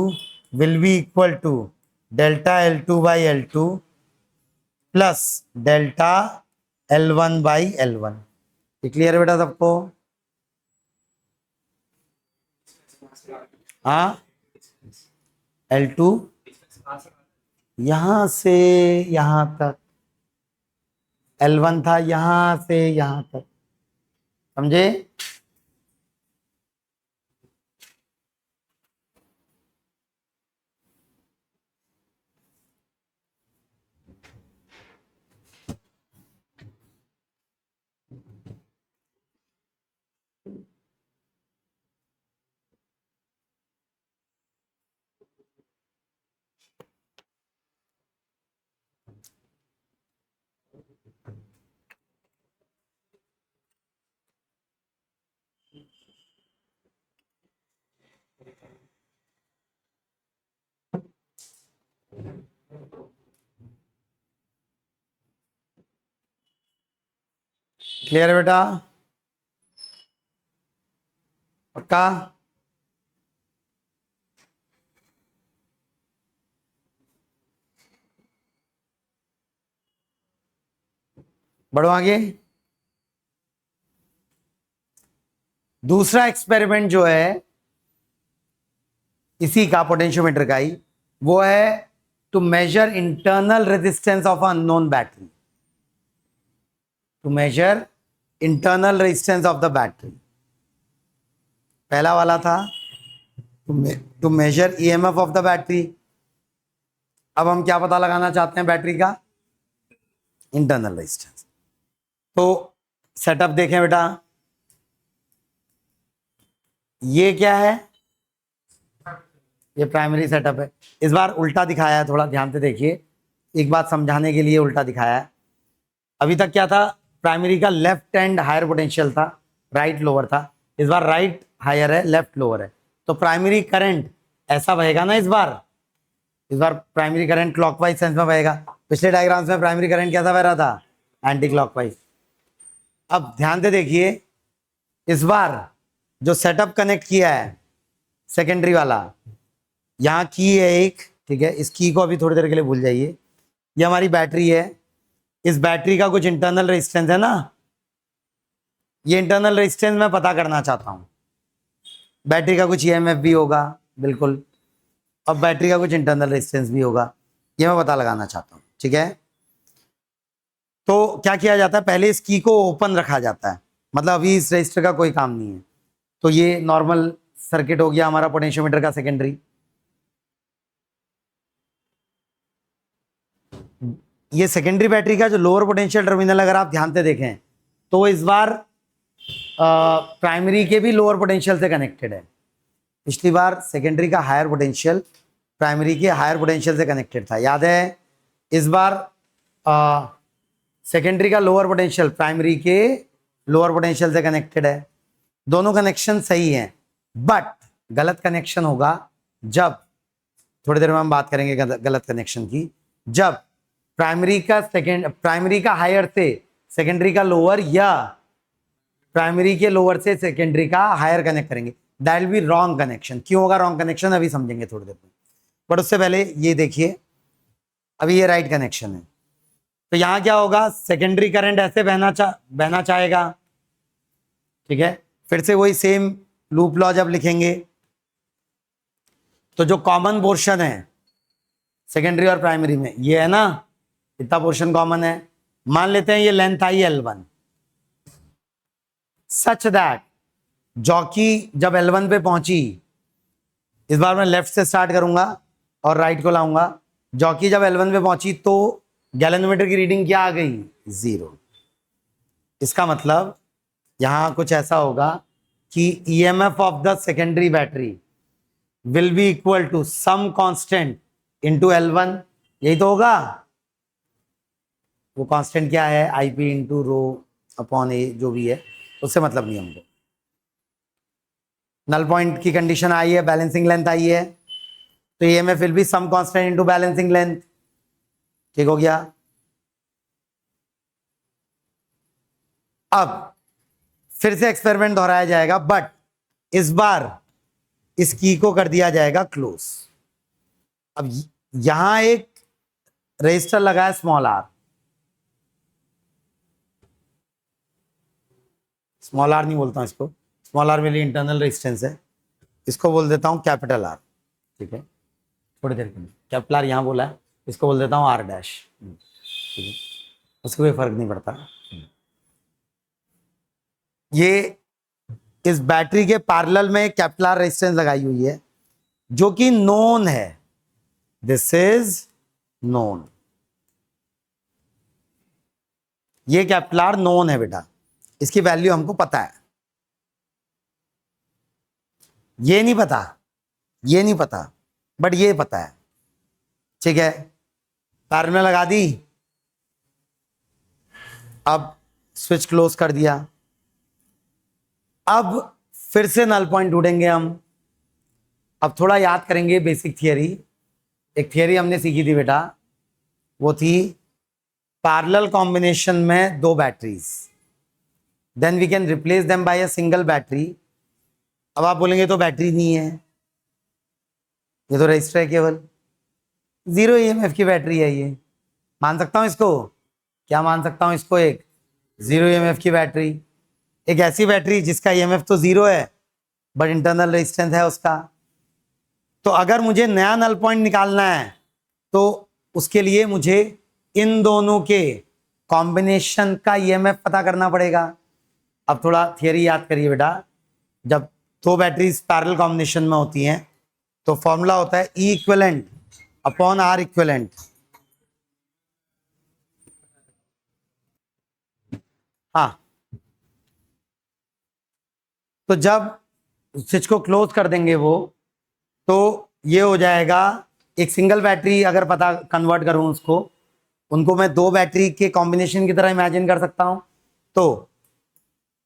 will be equal to delta L2 by L2 plus delta L1 by L1। ये क्लियर है बेटा सबको? हाँ, L2 यहां से यहां तक, L1 था यहां से यहां तक, समझे? क्लियर है बेटा? पक्का? बढ़ो आगे। दूसरा एक्सपेरिमेंट जो है इसी का, पोटेंशियोमीटर का ही, वो है to measure internal resistance of unknown battery. To measure internal resistance of the battery. पहला वाला था to measure EMF of the battery. अब हम क्या पता लगाना चाहते हैं बैटरी का? Internal resistance. तो सेटअप देखें बेटा, ये क्या है? ये प्राइमरी सेटअप है। इस बार उल्टा दिखाया है, थोड़ा ध्यान से देखिए, एक बात समझाने के लिए उल्टा दिखाया है। अभी तक क्या था? प्राइमरी का लेफ्ट हैंड हायर पोटेंशियल था, राइट लोअर था। इस बार राइट हायर है, लेफ्ट लोअर है। तो प्राइमरी करंट ऐसा बहेगा ना इस बार प्राइमरी करंट क्लॉकवाइज सेंस में बहेगा। पिछले डायग्राम्स में प्राइमरी करंट कैसा बह रहा था? Anti clockwise. अब ध्यान से देखिए, इस बार जो सेटअप कनेक्ट किया है सेकेंडरी वाला, यहाँ की है एक, ठीक है, इस की को अभी थोड़ी देर के लिए भूल जाइए। ये हमारी बैटरी है, इस बैटरी का कुछ इंटरनल रेजिस्टेंस है ना, ये इंटरनल रेजिस्टेंस मैं पता करना चाहता हूँ। बैटरी का कुछ ईएमएफ भी होगा, बिल्कुल, और बैटरी का कुछ इंटरनल रेजिस्टेंस भी होगा, ये मैं पता लगाना चाहता हूँ, ठीक है। तो क्या किया जाता है? पहले इस की को ओपन रखा जाता है, मतलब अभी इस रजिस्टर का कोई काम नहीं है। तो ये नॉर्मल सर्किट हो गया हमारा पोटेंशियोमीटर का सेकेंडरी। ये सेकेंडरी बैटरी का जो लोअर पोटेंशियल टर्मिनल, अगर आप ध्यान से देखें तो इस बार प्राइमरी के भी लोअर पोटेंशियल से कनेक्टेड है। पिछली बार सेकेंडरी का हायर पोटेंशियल प्राइमरी के हायर पोटेंशियल से कनेक्टेड था, याद है? इस बार सेकेंडरी का लोअर पोटेंशियल प्राइमरी के लोअर पोटेंशियल से कनेक्टेड है। दोनों कनेक्शन सही हैं, बट गलत कनेक्शन होगा जब, थोड़ी देर में हम बात करेंगे गलत कनेक्शन की, जब प्राइमरी का हायर से सेकेंडरी का लोअर, या प्राइमरी के लोअर से सेकेंडरी का हायर कनेक्ट करेंगे, that will be wrong connection. क्यों होगा रॉन्ग कनेक्शन, अभी समझेंगे थोड़ी देर में। बट उससे पहले ये देखिए, अभी ये राइट कनेक्शन है, तो यहां क्या होगा? सेकेंडरी करंट ऐसे बहना चाहेगा, ठीक है। फिर से वही सेम लूप लॉ जब लिखेंगे, तो जो कॉमन पोर्शन है सेकेंडरी और प्राइमरी में, ये है ना, इतना पोर्शन कॉमन है। मान लेते हैं ये length I L1, such that jockey जब L1 पे पहुंची, इस बार मैं लेफ्ट से स्टार्ट करूंगा और राइट को लाऊंगा। जॉकी जब L1 पे पहुंची तो गैल्वेनोमीटर की रीडिंग क्या आ गई? 0। इसका मतलब यहां कुछ ऐसा होगा कि EMF of the secondary battery will be equal to some constant into L1, यही तो होगा। वो कांस्टेंट क्या है? IP into rho upon A, जो भी है, उससे मतलब नहीं हमको। नल पॉइंट की कंडीशन आई है, बैलेंसिंग लेंथ आई है, तो EMF will be some constant into balancing length, ठीक हो गया। अब फिर से एक्सपेरिमेंट दोहराया जाएगा, बट इस बार इस की को कर दिया जाएगा क्लोज। अब यहां एक रजिस्टर लगा है स्मॉल r, स्मॉल r नहीं बोलता हूं इसको, स्मॉल r मेरी इंटरनल रेजिस्टेंस है, इसको बोल देता हूं कैपिटल R, ठीक है। थोड़ी देर के लिए कैपिटल R यहां बोला है, इसको बोल देता हूं R डैश, ठीक है, उसको कोई फर्क नहीं पड़ता। ये इस बैटरी के पैरेलल में कैपिटल R रेजिस्टेंस लगाई हुई है जो कि नोन है, दिस इज नोन, ये कैपिटल R नोन है बेटा, इसकी वैल्यू हमको पता है। ये नहीं पता, ये नहीं पता, बट ये पता है, ठीक है। पैरेलल में लगा दी, अब स्विच क्लोज कर दिया। अब फिर से नल पॉइंट ढूंढेंगे हम। अब थोड़ा याद करेंगे बेसिक थियरी। एक थियरी हमने सीखी थी बेटा, वो थी पैरेलल कॉम्बिनेशन में दो batteries, then we can replace them by a single battery. अब आप बोलेंगे तो बैटरी नहीं है, ये तो रजिस्टर है केवल, 0 ईएमएफ की बैटरी है ये। मान सकता हूं इसको, क्या मान सकता हूं इसको? एक 0 ईएमएफ की बैटरी, एक ऐसी बैटरी जिसका ईएमएफ तो 0 है बट इंटरनल रेजिस्टेंस है उसका। तो अगर मुझे नया नल पॉइंट निकालना है तो उसके लिए मुझे इन दोनों के कॉम्बिनेशन का ईएमएफ पता करना पड़ेगा। अब थोड़ा थियरी याद करिए बेटा, जब दो बैटरीज पैरेलल कॉम्बिनेशन में होती हैं तो फॉर्मूला होता है ई इक्विवेलेंट अपॉन आर इक्विवेलेंट। हाँ, तो जब स्विच को क्लोज कर देंगे वो, तो ये हो जाएगा एक सिंगल बैटरी। अगर पता कन्वर्ट करूं उसको, उनको मैं दो बैटरी के कॉम्बिनेशन की तरह इमेजिन कर सकता हूं। तो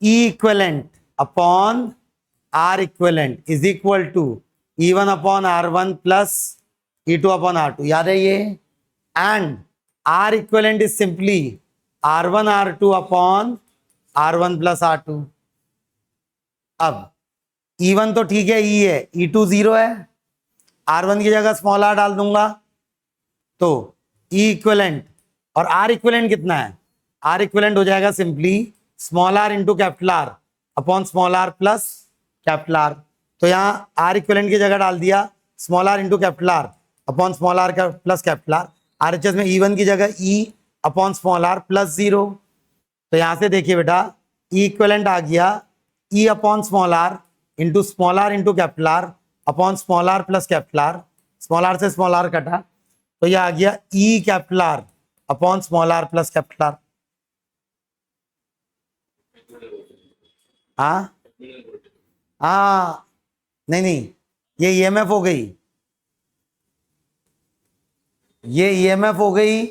E equivalent upon R equivalent is equal to E1 upon R1 plus E2 upon R2, याद है ये। And R equivalent is simply R1 R2 upon R1 plus R2। अब E1 तो ठीक है, E है, E2 0 है, R1 की जगह स्मॉल r डाल दूंगा तो E इक्विवेलेंट, और R इक्विवेलेंट कितना है? R इक्विवेलेंट हो जाएगा simply small r into capital R upon small r plus capital R। तो यहाँ R इक्विवेलेंट की जगह डाल दिया small r into capital R upon small r plus capital R। RHS में E1 की जगह E upon small r plus 0। तो यहां से देखिए बेटा, E इक्विवेलेंट आ गया E upon small r into small r into capital R upon small r plus capital R। Small r से स्मॉल r कटा तो यह आ गया E capital R upon small r plus capital R। हाँ हाँ, नहीं नहीं, ये ईएमएफ हो गई, ये ईएमएफ हो गई।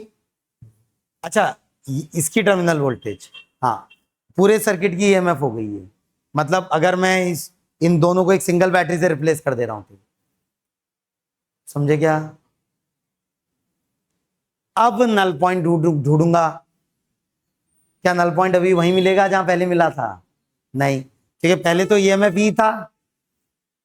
अच्छा, इसकी टर्मिनल वोल्टेज, हाँ, पूरे सर्किट की ईएमएफ हो गई है। मतलब अगर मैं इन दोनों को एक सिंगल बैटरी से रिप्लेस कर दे रहा हूं तो समझे क्या? अब नल पॉइंट ढूंढूंगा। क्या नल पॉइंट अभी वहीं मिलेगा जहां पहले मिला था? नहीं, क्योंकि पहले तो ईएमएफ ई था,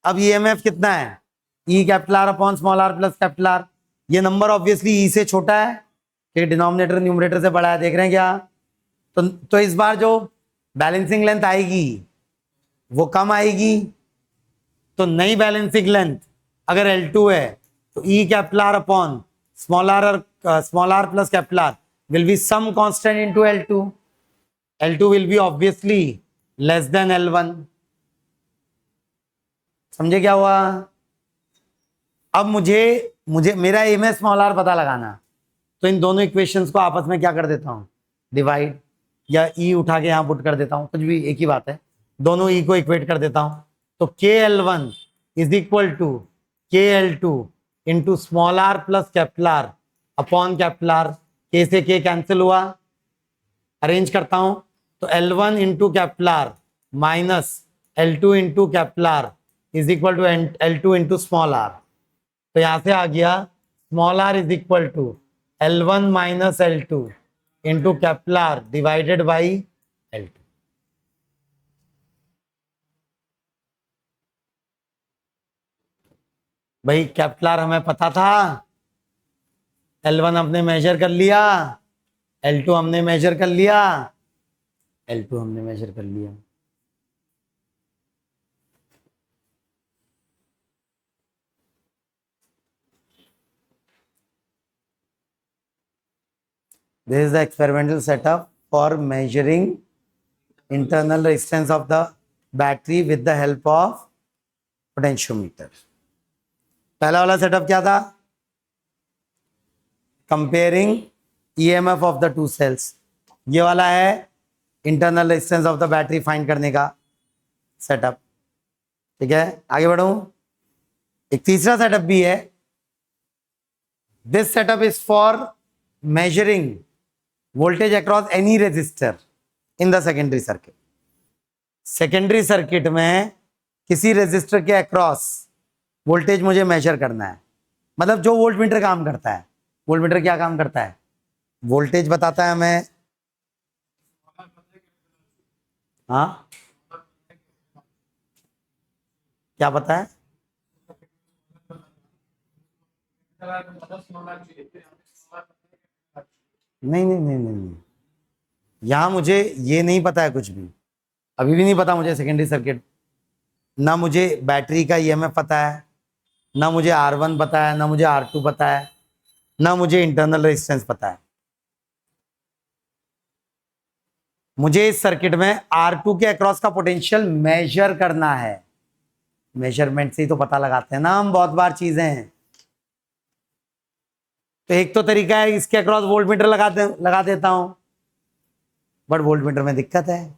अब ईएमएफ कितना है? ई capital R upon small r plus capital R। ये नंबर ऑब्वियसली ई से छोटा है क्योंकि डिनोमिनेटर न्यूमरेटर से बड़ा है, देख रहे हैं क्या? तो इस बार जो बैलेंसिंग लेंथ आएगी वो कम आएगी। तो नई बैलेंसिंग लेंथ अगर L2 है तो E capital R upon small r plus capital R will be some constant into L2। L2 will be obviously less than L1। समझे क्या हुआ? अब मुझे मेरा एम है स्मॉल r पता लगाना, तो इन दोनों इक्वेशंस को आपस में क्या कर देता हूं? डिवाइड, या ई उठा के यहां पुट कर देता हूं, कुछ भी एक ही बात है, दोनों ई को इक्वेट कर देता हूं। तो KL1 is equal to KL2 into small r plus capital R upon capital R। के से के कैंसिल हुआ, अरेंज करता हूं तो L1 into capital R minus L2 into capital R is equal to L2 into small r। तो यहां से आ गया small r is equal to L1 minus L2 into capital R divided by L2। भाई कैपिटल R हमें पता था, L1 हमने मेजर कर लिया, L2 हमने मेजर कर लिया, L2 हमने मेजर कर लिया। This is the experimental setup for measuring internal resistance of the battery with the help of potentiometer. पहला वाला सेटअप क्या था? Comparing EMF of the two cells. ये वाला है internal resistance of the battery find करने का सेटअप। ठीक है, आगे बढ़ूं। एक तीसरा सेटअप भी है। This setup is for measuring voltage across any resistor in the secondary circuit. Secondary circuit में किसी रेजिस्टर के अक्रॉस वोल्टेज मुझे मेजर करना है। मतलब जो वोल्ट मीटर काम करता है, वोल्ट मीटर क्या काम करता है? वोल्टेज बताता है हमें। हाँ, क्या पता है? नहीं नहीं नहीं नहीं नहीं, यहाँ मुझे ये नहीं पता है कुछ भी, अभी भी नहीं पता मुझे सेकेंडरी सर्किट, ना मुझे बैटरी का ईएमएफ पता है, ना मुझे R1 पता है, ना मुझे R2 पता है, ना मुझे इंटरनल रेजिस्टेंस पता है। मुझे इस सर्किट में R2 के अक्रॉस का पोटेंशियल मेजर करना है। मेजरमेंट से ही तो पता लगाते हैं ना हम बहुत बार चीजें हैं। तो एक तो तरीका है, इसके अक्रॉस वोल्टमीटर लगा देता हूं, बट वोल्टमीटर में दिक्कत है,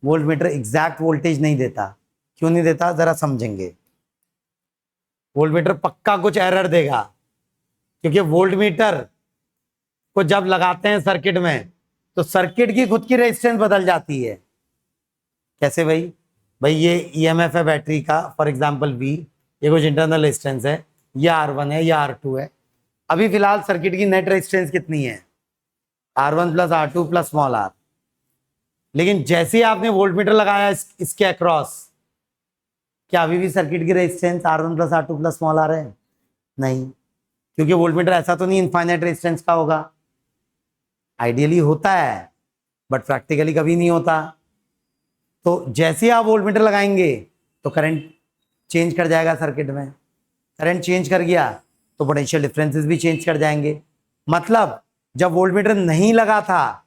वोल्टमीटर एग्जैक्ट वोल्टेज नहीं देता। क्यों नहीं देता, जरा समझेंगे। वोल्टमीटर पक्का कुछ एरर देगा, क्योंकि वोल्टमीटर को जब लगाते हैं सर्किट में तो सर्किट की खुद की रेजिस्टेंस बदल जाती है। कैसे भाई? भाई ये ईएमएफ है बैटरी का, फॉर एग्जांपल V, ये कुछ इंटरनल रेजिस्टेंस है, ये R1 है, ये R2 है। अभी फिलहाल सर्किट की नेट रेजिस्टेंस कितनी है? R1 plus R2 plus small r। लेकिन जैसे ही आपने वोल्टमीटर लगाया इसके अक्रॉस, क्या अभी भी सर्किट की resistance R1 plus R2 plus small r है? नहीं, क्योंकि वोल्टमीटर ऐसा तो नहीं इनफाइनाइट रेजिस्टेंस का होगा। आइडियली होता है, बट प्रैक्टिकली कभी नहीं होता। तो जैसे ही आप वोल्टमीटर लगाएंगे तो करंट चेंज कर जाएगा सर्किट में। करंट चेंज कर गया तो पोटेंशियल डिफरेंसेस भी चेंज कर जाएंगे। मतलब जब वोल्टमीटर नहीं लगा था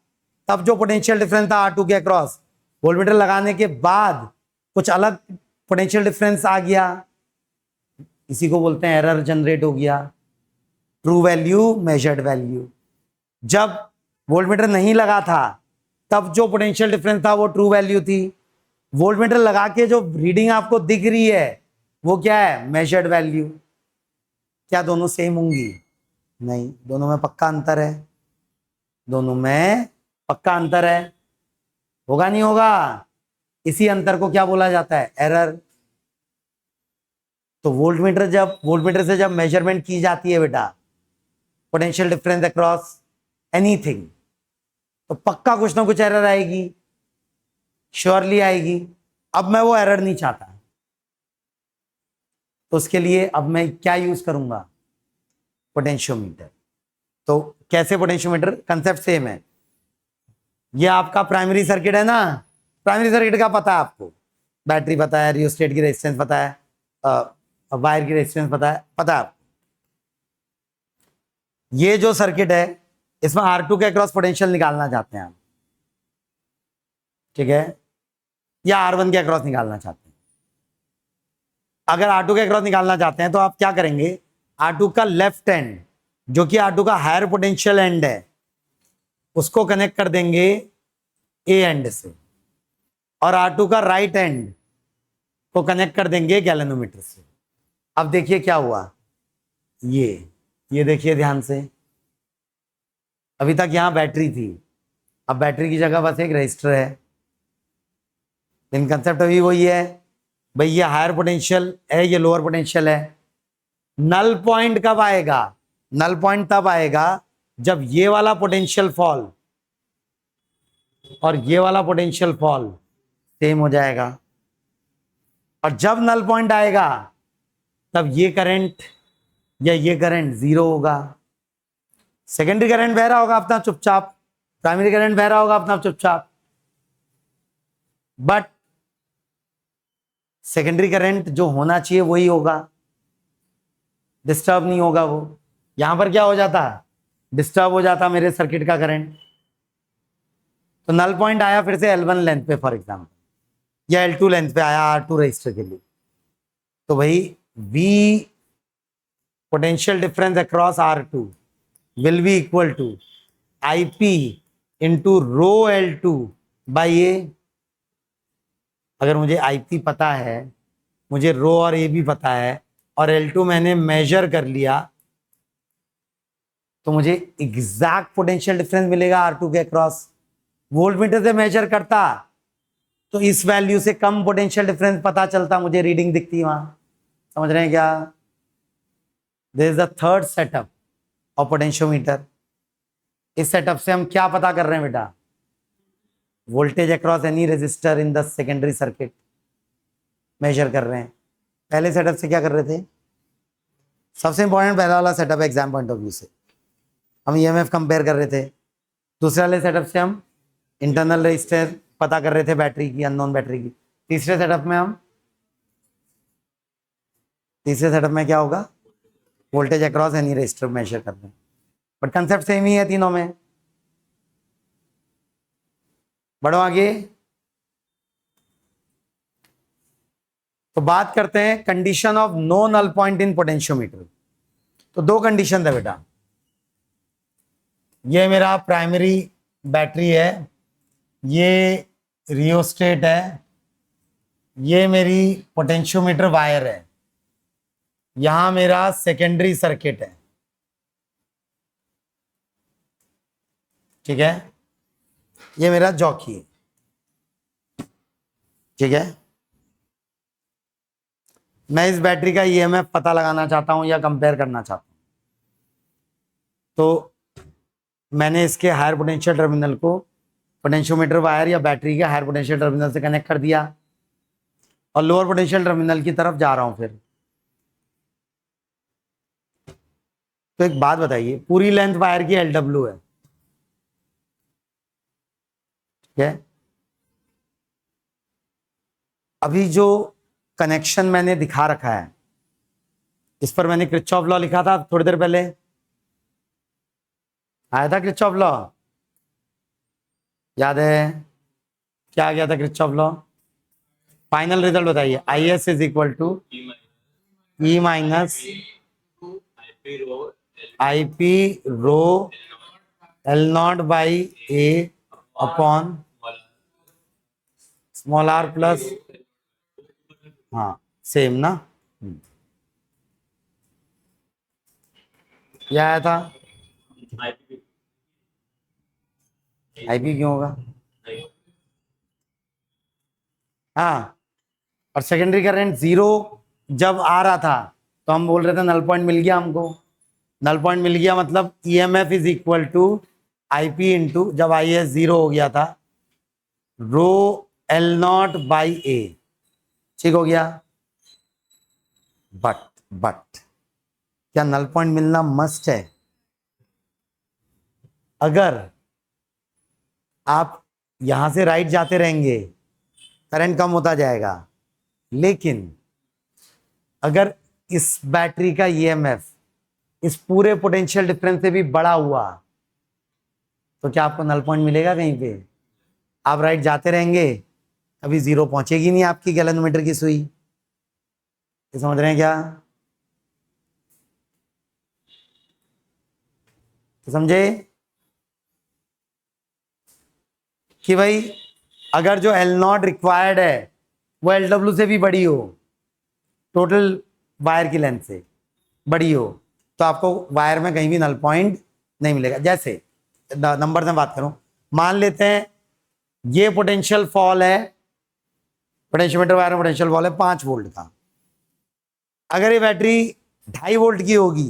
तब जो पोटेंशियल डिफरेंस था R2 के अक्रॉस, वोल्टमीटर लगाने के बाद कुछ अलग पोटेंशियल डिफरेंस आ गया, इसी को बोलते हैं एरर जनरेट हो गया। True value, measured value. जब वोल्टमीटर नहीं लगा था तब जो पोटेंशियल डिफरेंस था वो ट्रू वैल्यू थी। वोल्टमीटर लगा के जो रीडिंग आपको दिख रही है वो क्या है? Measured value. क्या दोनों सेम होंगी? नहीं, दोनों में पक्का अंतर है, दोनों में पक्का अंतर है। होगा नहीं होगा? इसी अंतर को क्या बोला जाता है? एरर। तो वोल्टमीटर से जब मेजरमेंट की जाती है बेटा, पोटेंशियल डिफरेंस अक्रॉस एनीथिंग, तो पक्का कुछ ना कुछ एरर आएगी, श्योरली आएगी। अब मैं वो एरर नहीं चाहता, तो उसके लिए अब मैं क्या यूज करूंगा? पोटेंशियोमीटर। तो कैसे पोटेंशियोमीटर? कंसेप्ट सेम है। ये आपका प्राइमरी सर्किट है ना, प्राइमरी सर्किट का पता है आपको, बैटरी पता है, रियोस्टेट की रेजिस्टेंस पता है, वायर की रेजिस्टेंस पता है आपको। ये जो सर्किट है इसमें R2 के अक्रॉस पोटेंशियल निकालना चाहते हैं हम, ठीक है, या R1 के अक्रॉस निकालना चाहते हैं। अगर R2 के अक्रॉस निकालना चाहते हैं तो आप क्या करेंगे? R2 का लेफ्ट एंड, जो कि R2 का हायर पोटेंशियल एंड है, उसको कनेक्ट कर देंगे A एंड से, और R2 का राइट एंड को कनेक्ट कर देंगे गैल्वेनोमीटर से। अब देखिए क्या हुआ, ये देखिए ध्यान से। अभी तक यहां बैटरी थी, अब बैटरी की जगह बस एक रजिस्टर है। लेकिन कंसेप्ट अभी वही है, भाई ये हायर पोटेंशियल है, ये लोअर पोटेंशियल है। नल पॉइंट कब आएगा? नल पॉइंट तब आएगा जब ये वाला पोटेंशियल फॉल और ये वाला पोटेंशियल फॉल सेम हो जाएगा। और जब नल पॉइंट आएगा तब ये करंट या ये करंट जीरो होगा। सेकेंडरी करंट बह रहा होगा अपना चुपचाप, प्राइमरी करंट बह रहा होगा अपना चुपचाप, बट सेकेंडरी करंट जो होना चाहिए वही होगा, डिस्टर्ब नहीं होगा वो। यहां पर क्या हो जाता? डिस्टर्ब हो जाता मेरे सर्किट का करंट। तो नल पॉइंट आया फिर से L1 लेंथ पे फॉर एग्जांपल, या L2 लेंथ पे आया R2 रजिस्टर के लिए, तो भाई V potential difference across R2 will be equal to IP into rho L2 by A। अगर मुझे IP पता है, मुझे रो और A भी पता है, और L2 मैंने मेजर कर लिया, तो मुझे एग्जैक्ट पोटेंशियल डिफरेंस मिलेगा R2 के अक्रॉस। वोल्टमीटर से मेजर करता तो इस वैल्यू से कम पोटेंशियल डिफरेंस पता चलता, मुझे रीडिंग दिखती वहां। समझ रहे हैं क्या? This is the third setup of potentiometer. इस सेटअप से हम क्या पता कर रहे हैं बेटा? Voltage across any resistor in the secondary circuit measure कर रहे हैं। पहले सेटअप से क्या कर रहे थे? सबसे इंपॉर्टेंट पहला वाला setup exam point of view से हम ईएमएफ कंपेयर कर रहे थे। दूसरे वाले सेटअप से हम इंटरनल रेजिस्टेंस पता कर रहे थे बैटरी की, अननोन बैटरी की। तीसरे सेटअप में क्या होगा? Voltage across any resistor measure कर रहे हैं। बट कंसेप्ट सेम ही है तीनों में। बढ़ो आगे। तो बात करते हैं condition of no null point in potentiometer. तो दो कंडीशन है बेटा। ये मेरा प्राइमरी बैटरी है, ये रियोस्टेट है, ये मेरी पोटेंशियोमीटर वायर है, यहां मेरा सेकेंडरी सर्किट है। ठीक है, ये मेरा जॉकी है। ठीक है, मैं इस बैटरी का ईएमएफ पता लगाना चाहता हूं या कंपेयर करना चाहता हूं। तो मैंने इसके हायर पोटेंशियल टर्मिनल को पोटेंशियोमीटर वायर या बैटरी के हायर पोटेंशियल टर्मिनल से कनेक्ट कर दिया और लोअर पोटेंशियल टर्मिनल की तरफ जा रहा हूं। फिर तो एक बात बताइए, पूरी लेंथ वायर की एलडब्ल्यू है, ठीक है। अभी जो कनेक्शन मैंने दिखा रखा है इस पर मैंने किरचॉफ लॉ लिखा था थोड़ी देर पहले, आया था किरचॉफ लॉ, याद है? क्या आ गया था किरचॉफ लॉ? फाइनल रिजल्ट बताइए। I S is equal to E minus I P rho L not by A upon small R plus, हाँ सेम ना, क्या आया था? आईपी क्यों होगा? हाँ, और सेकेंडरी करंट जीरो जब आ रहा था तो हम बोल रहे थे नल पॉइंट मिल गया हमको। नल पॉइंट मिल गया मतलब EMF is equal to IP into, जब आई एस जीरो हो गया था, rho L not by A. ठीक हो गया। बट क्या नल पॉइंट मिलना मस्ट है? अगर आप यहां से राइट जाते रहेंगे करंट कम होता जाएगा, लेकिन अगर इस बैटरी का ईएमएफ इस पूरे पोटेंशियल डिफरेंस से भी बड़ा हुआ तो क्या आपको नल पॉइंट मिलेगा कहीं पे? आप राइट जाते रहेंगे, कभी जीरो पहुंचेगी नहीं आपकी गैल्वेनोमीटर की सुई। ये समझ रहे हैं क्या? तो समझे कि भाई अगर जो एल नॉट रिक्वायर्ड है वो एल डब्ल्यू से भी बड़ी हो, टोटल वायर की लेंथ से बड़ी हो, तो आपको वायर में कहीं भी नल पॉइंट नहीं मिलेगा। जैसे नंबर से बात करूं, मान लेते हैं ये पोटेंशियल फॉल है, पोटेंशियोमीटर वायर में पोटेंशियल फॉल है 5 वोल्ट का। अगर ये बैटरी 2.5 वोल्ट की होगी,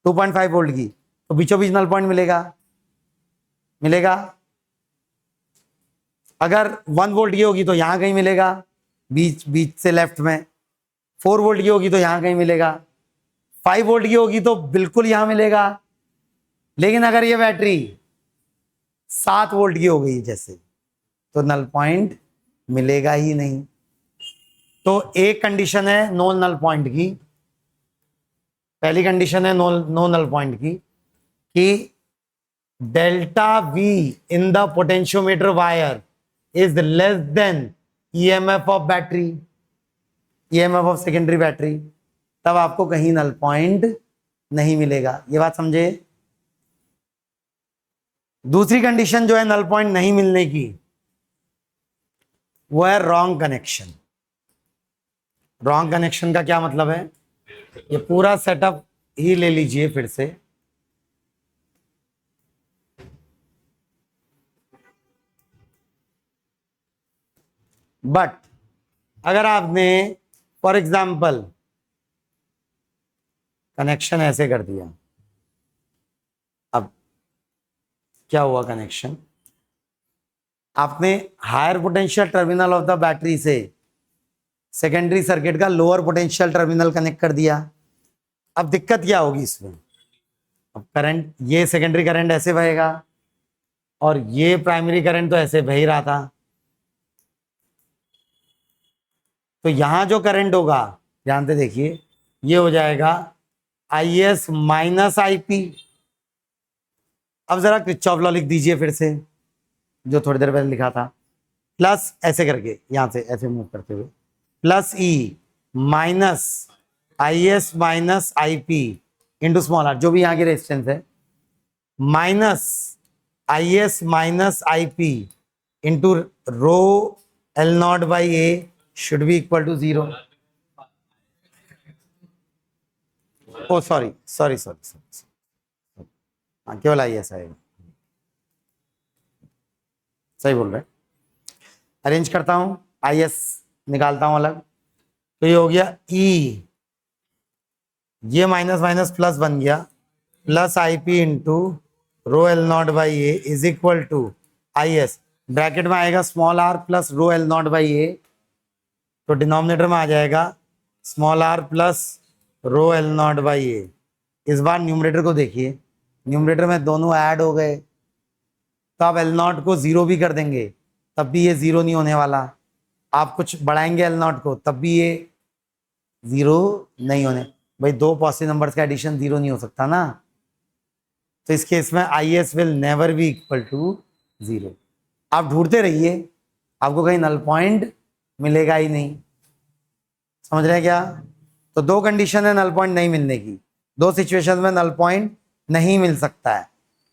2.5 वोल्ट की, तो बीचों बीच नल पॉइंट मिलेगा। अगर 1 वोल्ट की होगी तो यहां कहीं मिलेगा, बीच से लेफ्ट में। 4 वोल्ट की होगी तो यहां कहीं मिलेगा। 5 वोल्ट की होगी तो बिल्कुल यहां मिलेगा। लेकिन अगर ये बैटरी 7 वोल्ट की हो गई जैसे, तो नल पॉइंट मिलेगा ही नहीं। तो एक कंडीशन है नो नल पॉइंट की, पहली कंडीशन है नो नल पॉइंट की कि delta we in the potentiometer wire is less than EMF of battery, EMF of secondary battery, तब आपको कहीं नल पॉइंट नहीं मिलेगा। ये बात समझे? दूसरी कंडीशन जो है नल पॉइंट नहीं मिलने की, वो है रॉन्ग कनेक्शन। रॉन्ग कनेक्शन का क्या मतलब है? ये पूरा सेटअप ही ले लीजिए फिर से। बट अगर आपने फॉर एग्जाम्पल कनेक्शन ऐसे कर दिया, अब क्या हुआ कनेक्शन? आपने higher potential terminal of the battery से सेकेंडरी सर्किट का लोअर पोटेंशियल टर्मिनल कनेक्ट कर दिया। अब दिक्कत क्या होगी इसमें, अब करंट, ये सेकेंडरी करंट ऐसे बहेगा और ये प्राइमरी करंट तो ऐसे बह ही रहा था, तो यहां जो करंट होगा ध्यान से देखिए, ये हो जाएगा IS माइनस IP। अब जरा किरचॉफ लॉ लिख दीजिए फिर से, जो थोड़ी देर पहले लिखा था, प्लस ऐसे करके यहां से ऐसे मूव करते हुए, plus E minus IS minus IP into small R, जो भी यहाँ की रेजिस्टेंस है, minus IS minus IP into rho L0 by A should be equal to 0। Oh sorry sorry sorry sorry, हाँ केवल IS आएगा, सही बोल रहे हैं। अरेंज करता हूं, IS निकालता हूं अलग, तो ये हो गया E, ये माइनस माइनस प्लस बन गया, plus IP into rho L0 by A is equal to IS, bracket में आएगा small r plus rho L0 by A, तो डिनोमिनेटर में आ जाएगा small r plus rho L0 by A. इस बार न्यूमरेटर को देखिए, न्यूमरेटर में दोनों ऐड हो गए, तो आप L0 को 0 भी कर देंगे तब भी ये 0 नहीं होने वाला, आप कुछ बढ़ाएंगे L0 को तब भी ये 0 नहीं होने, भाई दो पॉजिटिव नंबर्स का एडिशन 0 नहीं हो सकता ना, तो इस केस में IS will never be equal to 0। आप ढूंढते रहिए, आपको कहीं नल पॉइंट मिलेगा ही नहीं, समझ रहे हैं क्या। तो दो कंडीशन है नल पॉइंट नहीं मिलने की, दो सिचुएशन में नल पॉइंट नहीं मिल सकता है।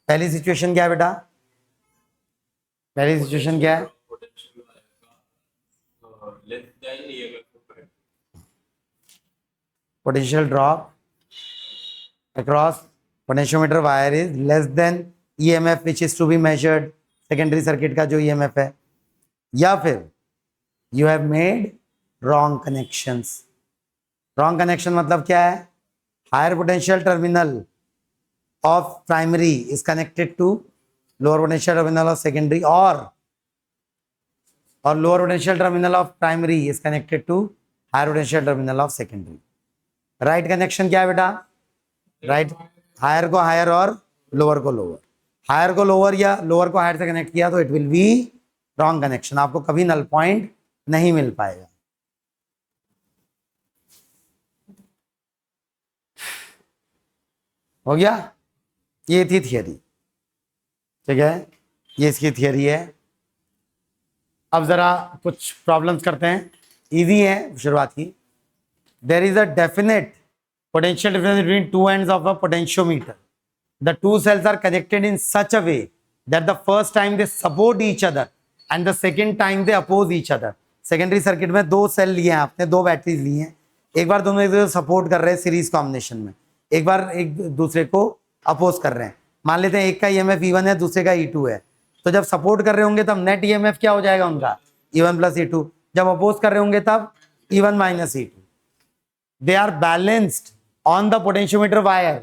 पहली सिचुएशन क्या है बेटा, पहली सिचुएशन क्या है, potential drop across potentiometer wire is less than EMF which is to be measured, secondary circuit का जो EMF है, या फिर you have made wrong connections। wrong connection मतलब क्या है, higher potential terminal of primary is connected to lower potential terminal of secondary, or lower potential terminal of primary is connected to higher potential terminal of secondary। right connection क्या है बेटा, राइट, हायर को हायर और लोअर को लोअर, हायर को लोअर या लोअर को हायर से कनेक्ट किया तो it will be wrong connection, आपको कभी नल पॉइंट नहीं मिल पाएगा। हो गया, ये थी थियरी, ठीक है, ये इसकी थियरी है। अब जरा कुछ प्रॉब्लम्स करते हैं, इजी है शुरुआत की। There is a definite potential difference between two ends of a potentiometer. The two cells are connected in such a way that the first time they support each other and the second time they oppose each other. Secondary circuit में दो सेल लिए हैं आपने, दो बैटरीज ली हैं, एक बार दोनों एक दूसरे को सपोर्ट कर रहे हैं सीरीज कॉम्बिनेशन में, एक बार एक दूसरे को अपोज कर रहे हैं। मान लेते हैं एक का EMF E1 है, दूसरे का E2 है, तो जब सपोर्ट कर रहे होंगे तब नेट EMF क्या हो जाएगा उनका, E1 प्लस E2, जब अपोज कर रहे होंगे तब E1 minus E2। They are balanced on the potentiometer wire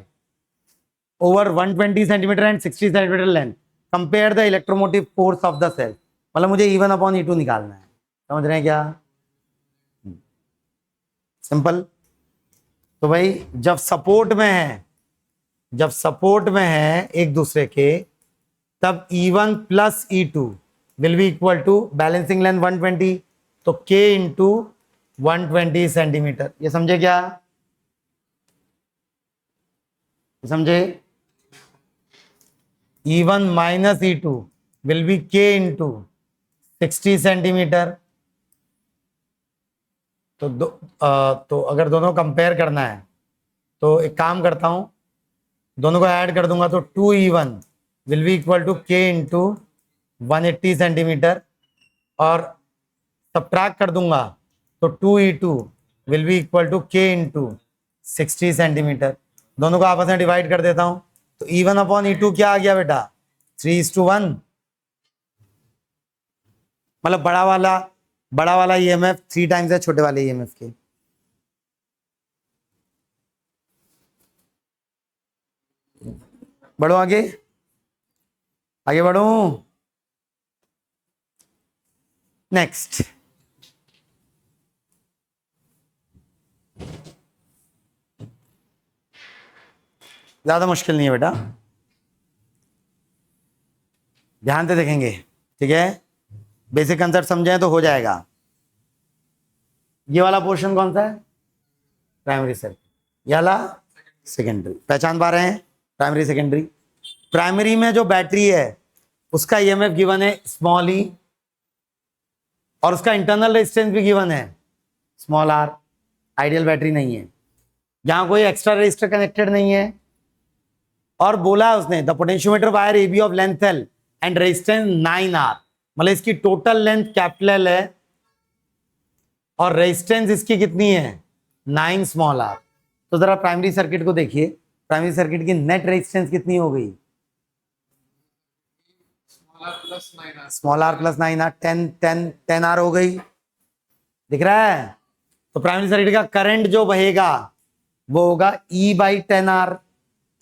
over 120 centimeter and 60 centimeter length. Compare the electromotive force of the cell। मतलब मुझे E1 अपॉन E2 निकालना है, समझ रहे हैं क्या, सिंपल। तो भाई जब सपोर्ट में है, जब सपोर्ट में है एक दूसरे के, तब E1 plus E2 will be equal to balancing length 120, तो K इंटू 120 सेंटीमीटर। ये समझे क्या, समझे, E1 minus E2 will B K into 60 centimetre. तो अगर दोनों कंपेयर करना है तो एक काम करता हूं, दोनों को ऐड कर दूंगा तो 2E1 will be equal to K into 180 centimetre, और सब्ट्रैक्ट कर दूंगा तो 2E2 will be equal to K into 60 centimetre. दोनों को आपस में डिवाइड कर देता हूं, तो E1 अपॉन E2 क्या आ गया बेटा, 3:1। मतलब बड़ा वाला EMF 3 टाइम्स है छोटे वाले EMF के। बढ़ो आगे, आगे बढ़ो, नेक्स्ट, ज्यादा मुश्किल नहीं है बेटा, ध्यान से देखेंगे, ठीक है, बेसिक कंसेप्ट समझे तो हो जाएगा। ये वाला पोर्शन कौन सा है? Primary circuit. ये वाला सेकेंडरी। पहचान पा रहे हैं? Primary secondary. प्राइमरी में जो बैटरी है उसका ईएमएफ गिवन है स्मॉल ई, और उसका इंटरनल रेजिस्टेंस भी गिवन है स्मॉल आर। आइडियल बैटरी नहीं है, जहां कोई एक्स्ट्रा रजिस्टर कनेक्टेड नहीं है, और बोला है उसने the potentiometer wire A B of length L and resistance 9R, मतलब इसकी टोटल लेंथ कैपिटल एल है और रेजिस्टेंस इसकी कितनी है? 9 स्मॉल आर। तो जरा प्राइमरी सर्किट को देखिए, प्राइमरी सर्किट की नेट रेजिस्टेंस कितनी हो गई? Small R plus 9R, 10R हो गई, दिख रहा है? तो प्राइमरी सर्किट का करंट जो बहेगा वो होगा E/10R,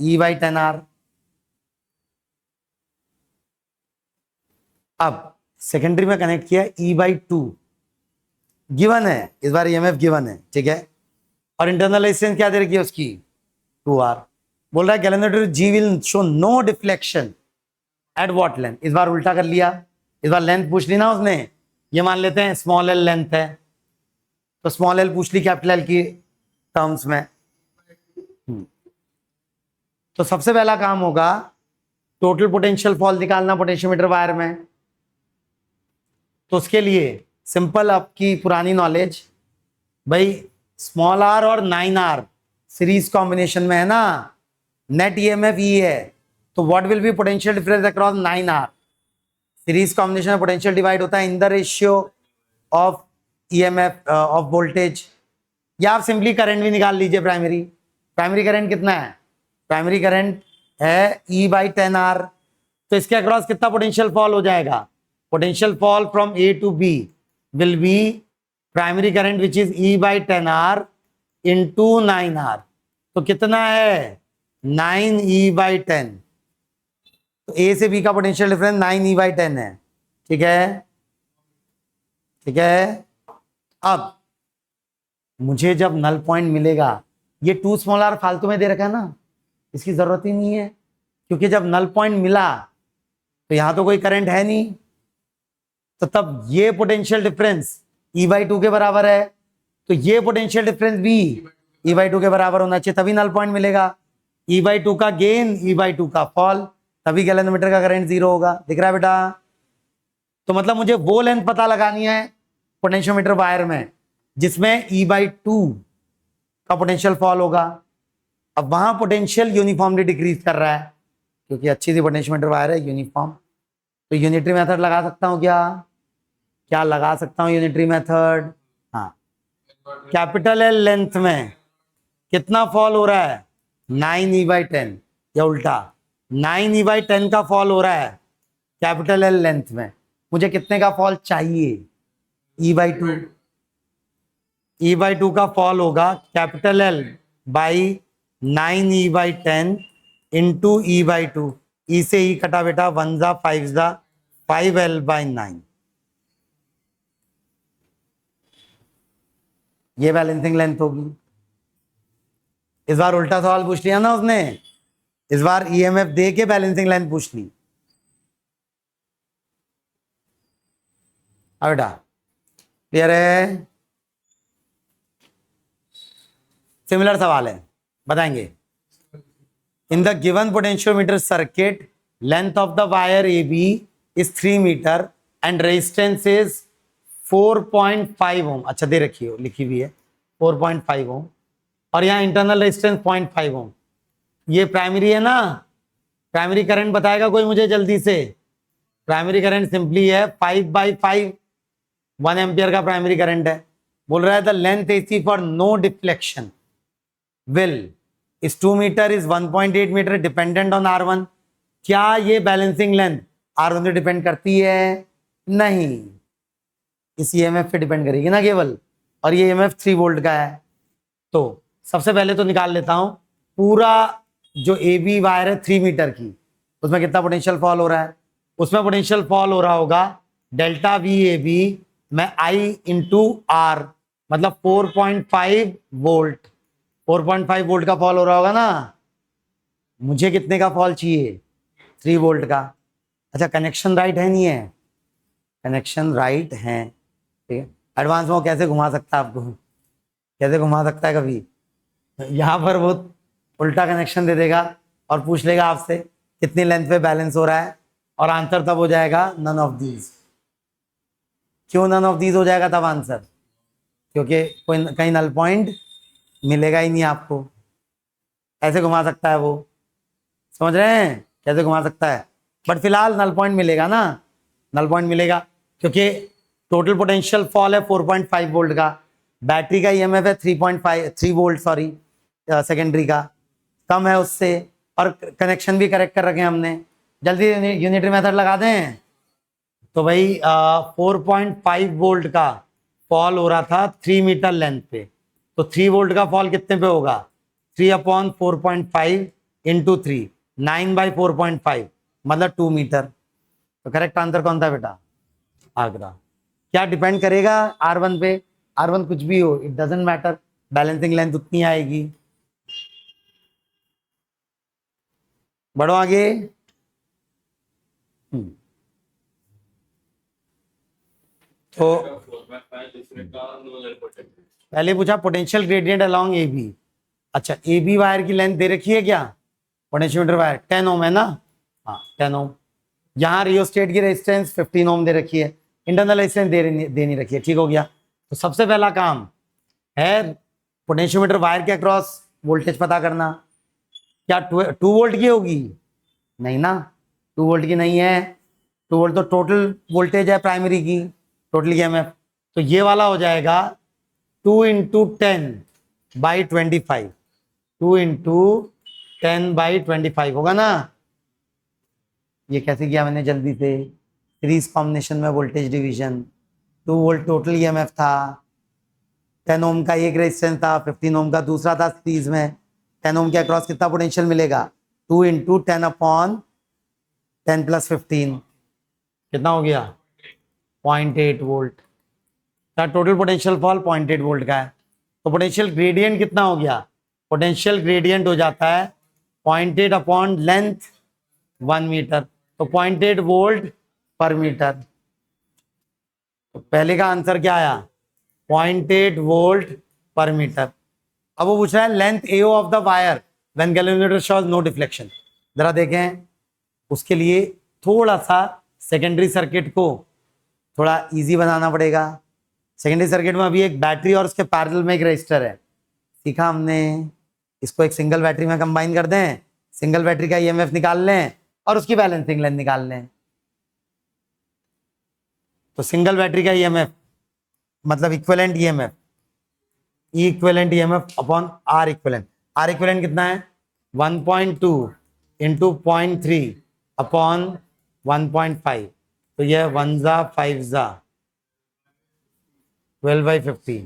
E/10R। अब सेकेंडरी में कनेक्ट किया E/2, गिवन है इस बार ईएमएफ गिवन है, ठीक है, और इंटरनल रेजिस्टेंस क्या दे रखी है उसकी? 2R। बोल रहा है galvanometer G will show no deflection at what length. इस बार उल्टा कर लिया, इस बार लेंथ पूछ ली ना उसने, ये मान लेते हैं स्मॉल एल लेंथ है, तो स्मॉल एल पूछ ली कैपिटल एल की टर्म्स में। तो सबसे पहला काम होगा टोटल पोटेंशियल फॉल निकालना पोटेंशियोमीटर वायर में। तो उसके लिए सिंपल, आपकी पुरानी नॉलेज भाई, स्मॉल आर और 9R सीरीज कॉम्बिनेशन में है ना, नेट ईएमएफ ई है, तो what will be potential difference across 9R? Series combination में पोटेंशियल डिवाइड होता है in the ratio of EMF of voltage, या आप सिंपली करंट भी निकाल लीजिए। प्राइमरी करंट कितना है? प्राइमरी करंट है E/10R, तो इसके अक्रॉस कितना पोटेंशियल फॉल हो जाएगा? Potential fall from A to B will be primary current which is E/10R into 9R। तो कितना है? 9E/10। तो ए से बी का पोटेंशियल डिफरेंस 9E/10 है, ठीक है, ठीक है। अब मुझे जब नल पॉइंट मिलेगा, ये 2 स्मॉल आर फालतू में दे रखा है ना, इसकी जरूरत ही नहीं है, क्योंकि जब नल पॉइंट मिला तो यहां तो कोई करंट है नहीं, तो तब ये पोटेंशियल डिफरेंस E/2 के बराबर है, तो ये पोटेंशियल डिफरेंस भी E/2 के बराबर होना चाहिए, तभी नल पॉइंट मिलेगा। E/2 का गेन, E/2 का फॉल, तभी गैल्वेनोमीटर का करंट 0 होगा। दिख रहा है बेटा? तो मतलब मुझे वो लेंथ पता लगानी है पोटेंशियोमीटर वायर में जिसमें E/2 का पोटेंशियल फॉल होगा। अब वहां पोटेंशियल यूनिफॉर्मली डिक्रीज कर रहा है, क्योंकि अच्छी सी पोटेंशियोमीटर वायर है यूनिफॉर्म, तो यूनिटरी मेथड लगा सकता हूं क्या लगा सकता हूं यूनिटरी मेथड? हाँ, कैपिटल एल लेंथ में कितना फॉल हो रहा है? 9E/10, या उल्टा 9E/10 का फॉल हो रहा है कैपिटल एल लेंथ में। मुझे कितने का फॉल चाहिए? E/2। E/2 का फॉल होगा capital L by 9E/10 into E/2। ई से ई कटा बेटा, 1 जा 5 जा 5L/9। ये बैलेंसिंग लेंथ होगी। इस बार उल्टा सवाल पूछ लिया ना उसने, इस बार ईएमएफ दे के बैलेंसिंग लेंथ पूछ ली। अब बेटा क्लियर है? सिमिलर सवाल है, बताएंगे। In the given potentiometer circuit length of the wire A B is 3 metre and resistance is 4.5 ohm. अच्छा दे रखी हो, लिखी हुई है 4.5 ओम, और यहाँ इंटरनल रेजिस्टेंस 0.5 ओम। ये प्राइमरी है ना, प्राइमरी करंट बताएगा कोई मुझे जल्दी से? प्राइमरी करंट सिंपली है 5/5, 1 एम्पियर का प्राइमरी करंट है। बोल रहा है the length AC for no deflection will is 2 metre is 1.8 metre dependent on R1। क्या ये बैलेंसिंग लेंथ R1 पे डिपेंड करती है? नहीं, इस EMF पे डिपेंड करेगी ना केवल, और ये EMF 3 वोल्ट का है। तो सबसे पहले तो निकाल लेता हूं पूरा जो AB वायर है 3 मीटर की, उसमें कितना पोटेंशियल फॉल हो रहा है। उसमें पोटेंशियल फॉल हो रहा होगा डेल्टा VAB मैं I इंटू आर मतलब 4.5 वोल्ट, 4.5 वोल्ट का फॉल हो रहा होगा ना, मुझे कितने का फॉल चाहिए, 3 वोल्ट का। अच्छा कनेक्शन राइट है नहीं है, कनेक्शन राइट है, ठीक है। एडवांस में वो कैसे घुमा सकता है आपको, कैसे घुमा सकता है कभी, यहाँ पर वो उल्टा कनेक्शन दे देगा और पूछ लेगा आपसे कितनी लेंथ पे बैलेंस हो रहा है, और आंसर तब हो जाएगा नन ऑफ दीज। क्यों नन ऑफ दीज हो जाएगा तब आंसर, क्योंकि कोई कहीं नल पॉइंट मिलेगा ही नहीं आपको। ऐसे घुमा सकता है वो, समझ रहे हैं कैसे घुमा सकता है, बट फिलहाल नल पॉइंट मिलेगा ना, नल पॉइंट मिलेगा, क्योंकि टोटल पोटेंशियल फॉल है 4.5 वोल्ट का, बैटरी का ईएमएफ है 3 वोल्ट, सॉरी सेकेंडरी का कम है उससे, और कनेक्शन भी करेक्ट कर रखे हैं हमने। जल्दी यूनिटरी मेथड लगा दें। तो भाई 4.5 वोल्ट का फॉल हो रहा था 3 मीटर लेंथ पे, तो 3 वोल्ट का फॉल कितने पे होगा, 3/4.5 इंटू 3, 9/4.5 मतलब 2 मीटर। तो करेक्ट आंसर कौन था बेटा, आगरा। क्या डिपेंड करेगा R1 पे, R1 कुछ भी हो, it doesn't matter, balancing length उतनी आएगी। बढ़ो आगे। तो पहले पूछा potential gradient along A B. अच्छा ए बी वायर की लेंथ दे रखी है क्या, पोटेंशियोमीटर वायर 10 ओम है ना, हाँ 10 ओम। यहाँ रियोस्टेट की रेजिस्टेंस 15 ओम दे रखी है, इंटरनल रेजिस्टेंस दे नहीं रखी है, ठीक हो गया। तो सबसे पहला काम है पोटेंशियोमीटर वायर के अक्रॉस वोल्टेज पता करना। क्या 2 वोल्ट की होगी, नहीं ना, 2 वोल्ट की नहीं है, 2 वोल्ट तो टोटल वोल्टेज है प्राइमरी की, टोटल ईएमएफ। तो ये वाला हो जाएगा 2 इंटू 10/25, 2 इंटू 10/25 होगा ना। ये कैसे किया मैंने जल्दी से, सीरीज कॉम्बिनेशन में voltage division, 2 volt total EMF था, 10 ओम का एक रेजिस्टेंस था, 15 ओम का दूसरा था, सीरीज में 10 ओम के अक्रॉस कितना पोटेंशियल मिलेगा, 2 इंटू 10/10 + 15 कितना हो गया, 0.8 वोल्ट का टोटल पोटेंशियल फॉल 0.8 वोल्ट का है। तो पोटेंशियल ग्रेडियंट कितना हो गया, पोटेंशियल ग्रेडियंट हो जाता है 0.8 अपॉन लेंथ 1 मीटर, तो 0.8 वोल्ट पर मीटर। तो पहले का आंसर क्या आया, 0.8 वोल्ट पर मीटर। अब वो पूछ रहा है length AO of the wire when galvanometer shows no deflection. जरा देखें, उसके लिए थोड़ा सा सेकेंडरी सर्किट को थोड़ा इजी बनाना पड़ेगा। सेकेंडरी सर्किट में अभी एक बैटरी और उसके पैरेलल में एक रजिस्टर है, सीखा हमने, इसको एक सिंगल बैटरी में कंबाइन कर दें, सिंगल बैटरी का ईएमएफ निकाल लें और उसकी बैलेंसिंग लेंथ निकाल लें। तो सिंगल बैटरी का ईएमएफ मतलब equivalent EMF, equivalent EMF upon R equivalent, R equivalent कितना है 1.2 इंटू 0.3 अपॉन 1.5, तो यह 1 जा 5 जा 12/50,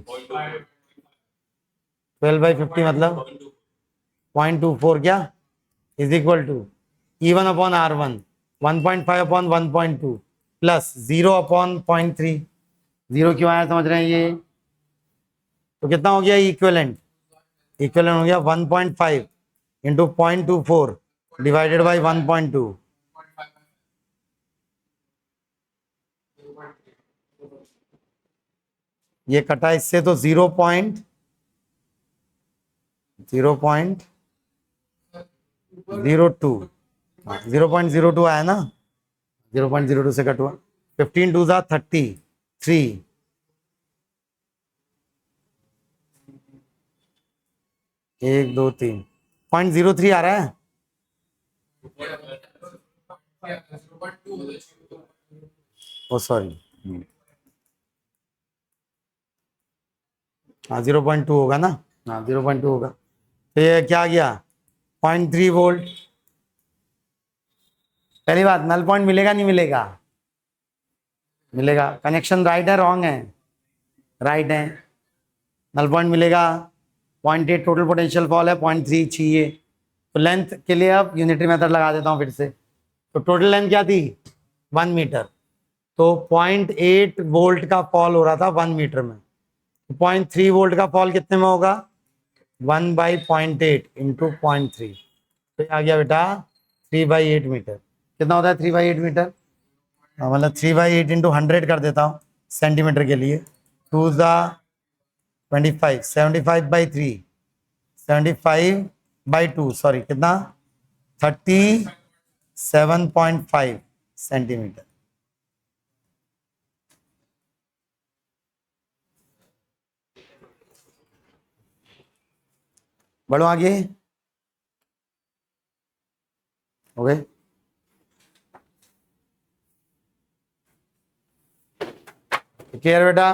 12/50 मतलब 0.24 क्या is equal to E1 upon R1 1.5 upon 1.2 plus 0 upon 0.3। 0 क्यों आया समझ रहे हैं ये, तो कितना हो गया इक्विवेलेंट, इक्विवेलेंट हो गया 1.5 इंटू 0.24 डिवाइडेड बाई 1.2। ये कटा इससे तो 0.02 0.02 आया ना, 0.02 से कट हुआ, 15 2 जा 33, 1 2 3 0.03 आ रहा है, ओ सॉरी हाँ 0.2 होगा ना, हाँ 0.2 होगा। तो ये क्या गया 0.3 वोल्ट। पहली बात नल पॉइंट मिलेगा नहीं मिलेगा, मिलेगा, कनेक्शन राइट है रॉन्ग है, राइट है, नल पॉइंट मिलेगा। 0.8 टोटल पोटेंशियल फॉल है, 0.3 चाहिए। तो लेंथ के लिए अब यूनिटरी मेथड लगा देता हूँ फिर से। तो टोटल लेंथ क्या थी 1 मीटर, तो 0.8 वोल्ट का फॉल हो रहा था 1 मीटर में, 0.3 वोल्ट का फॉल कितने में होगा? 1/0.8 इंटू 0.3, तो आ गया बेटा 3/8 मीटर। कितना होता है 3/8 मीटर? मतलब 3/8 इंटू 100 कर देता हूँ सेंटीमीटर के लिए। 2 ज़ा 25, 75/3, 75/2, सॉरी कितना? 37.5 सेंटीमीटर। बढ़ो आगे। हो गए? क्लियर बेटा?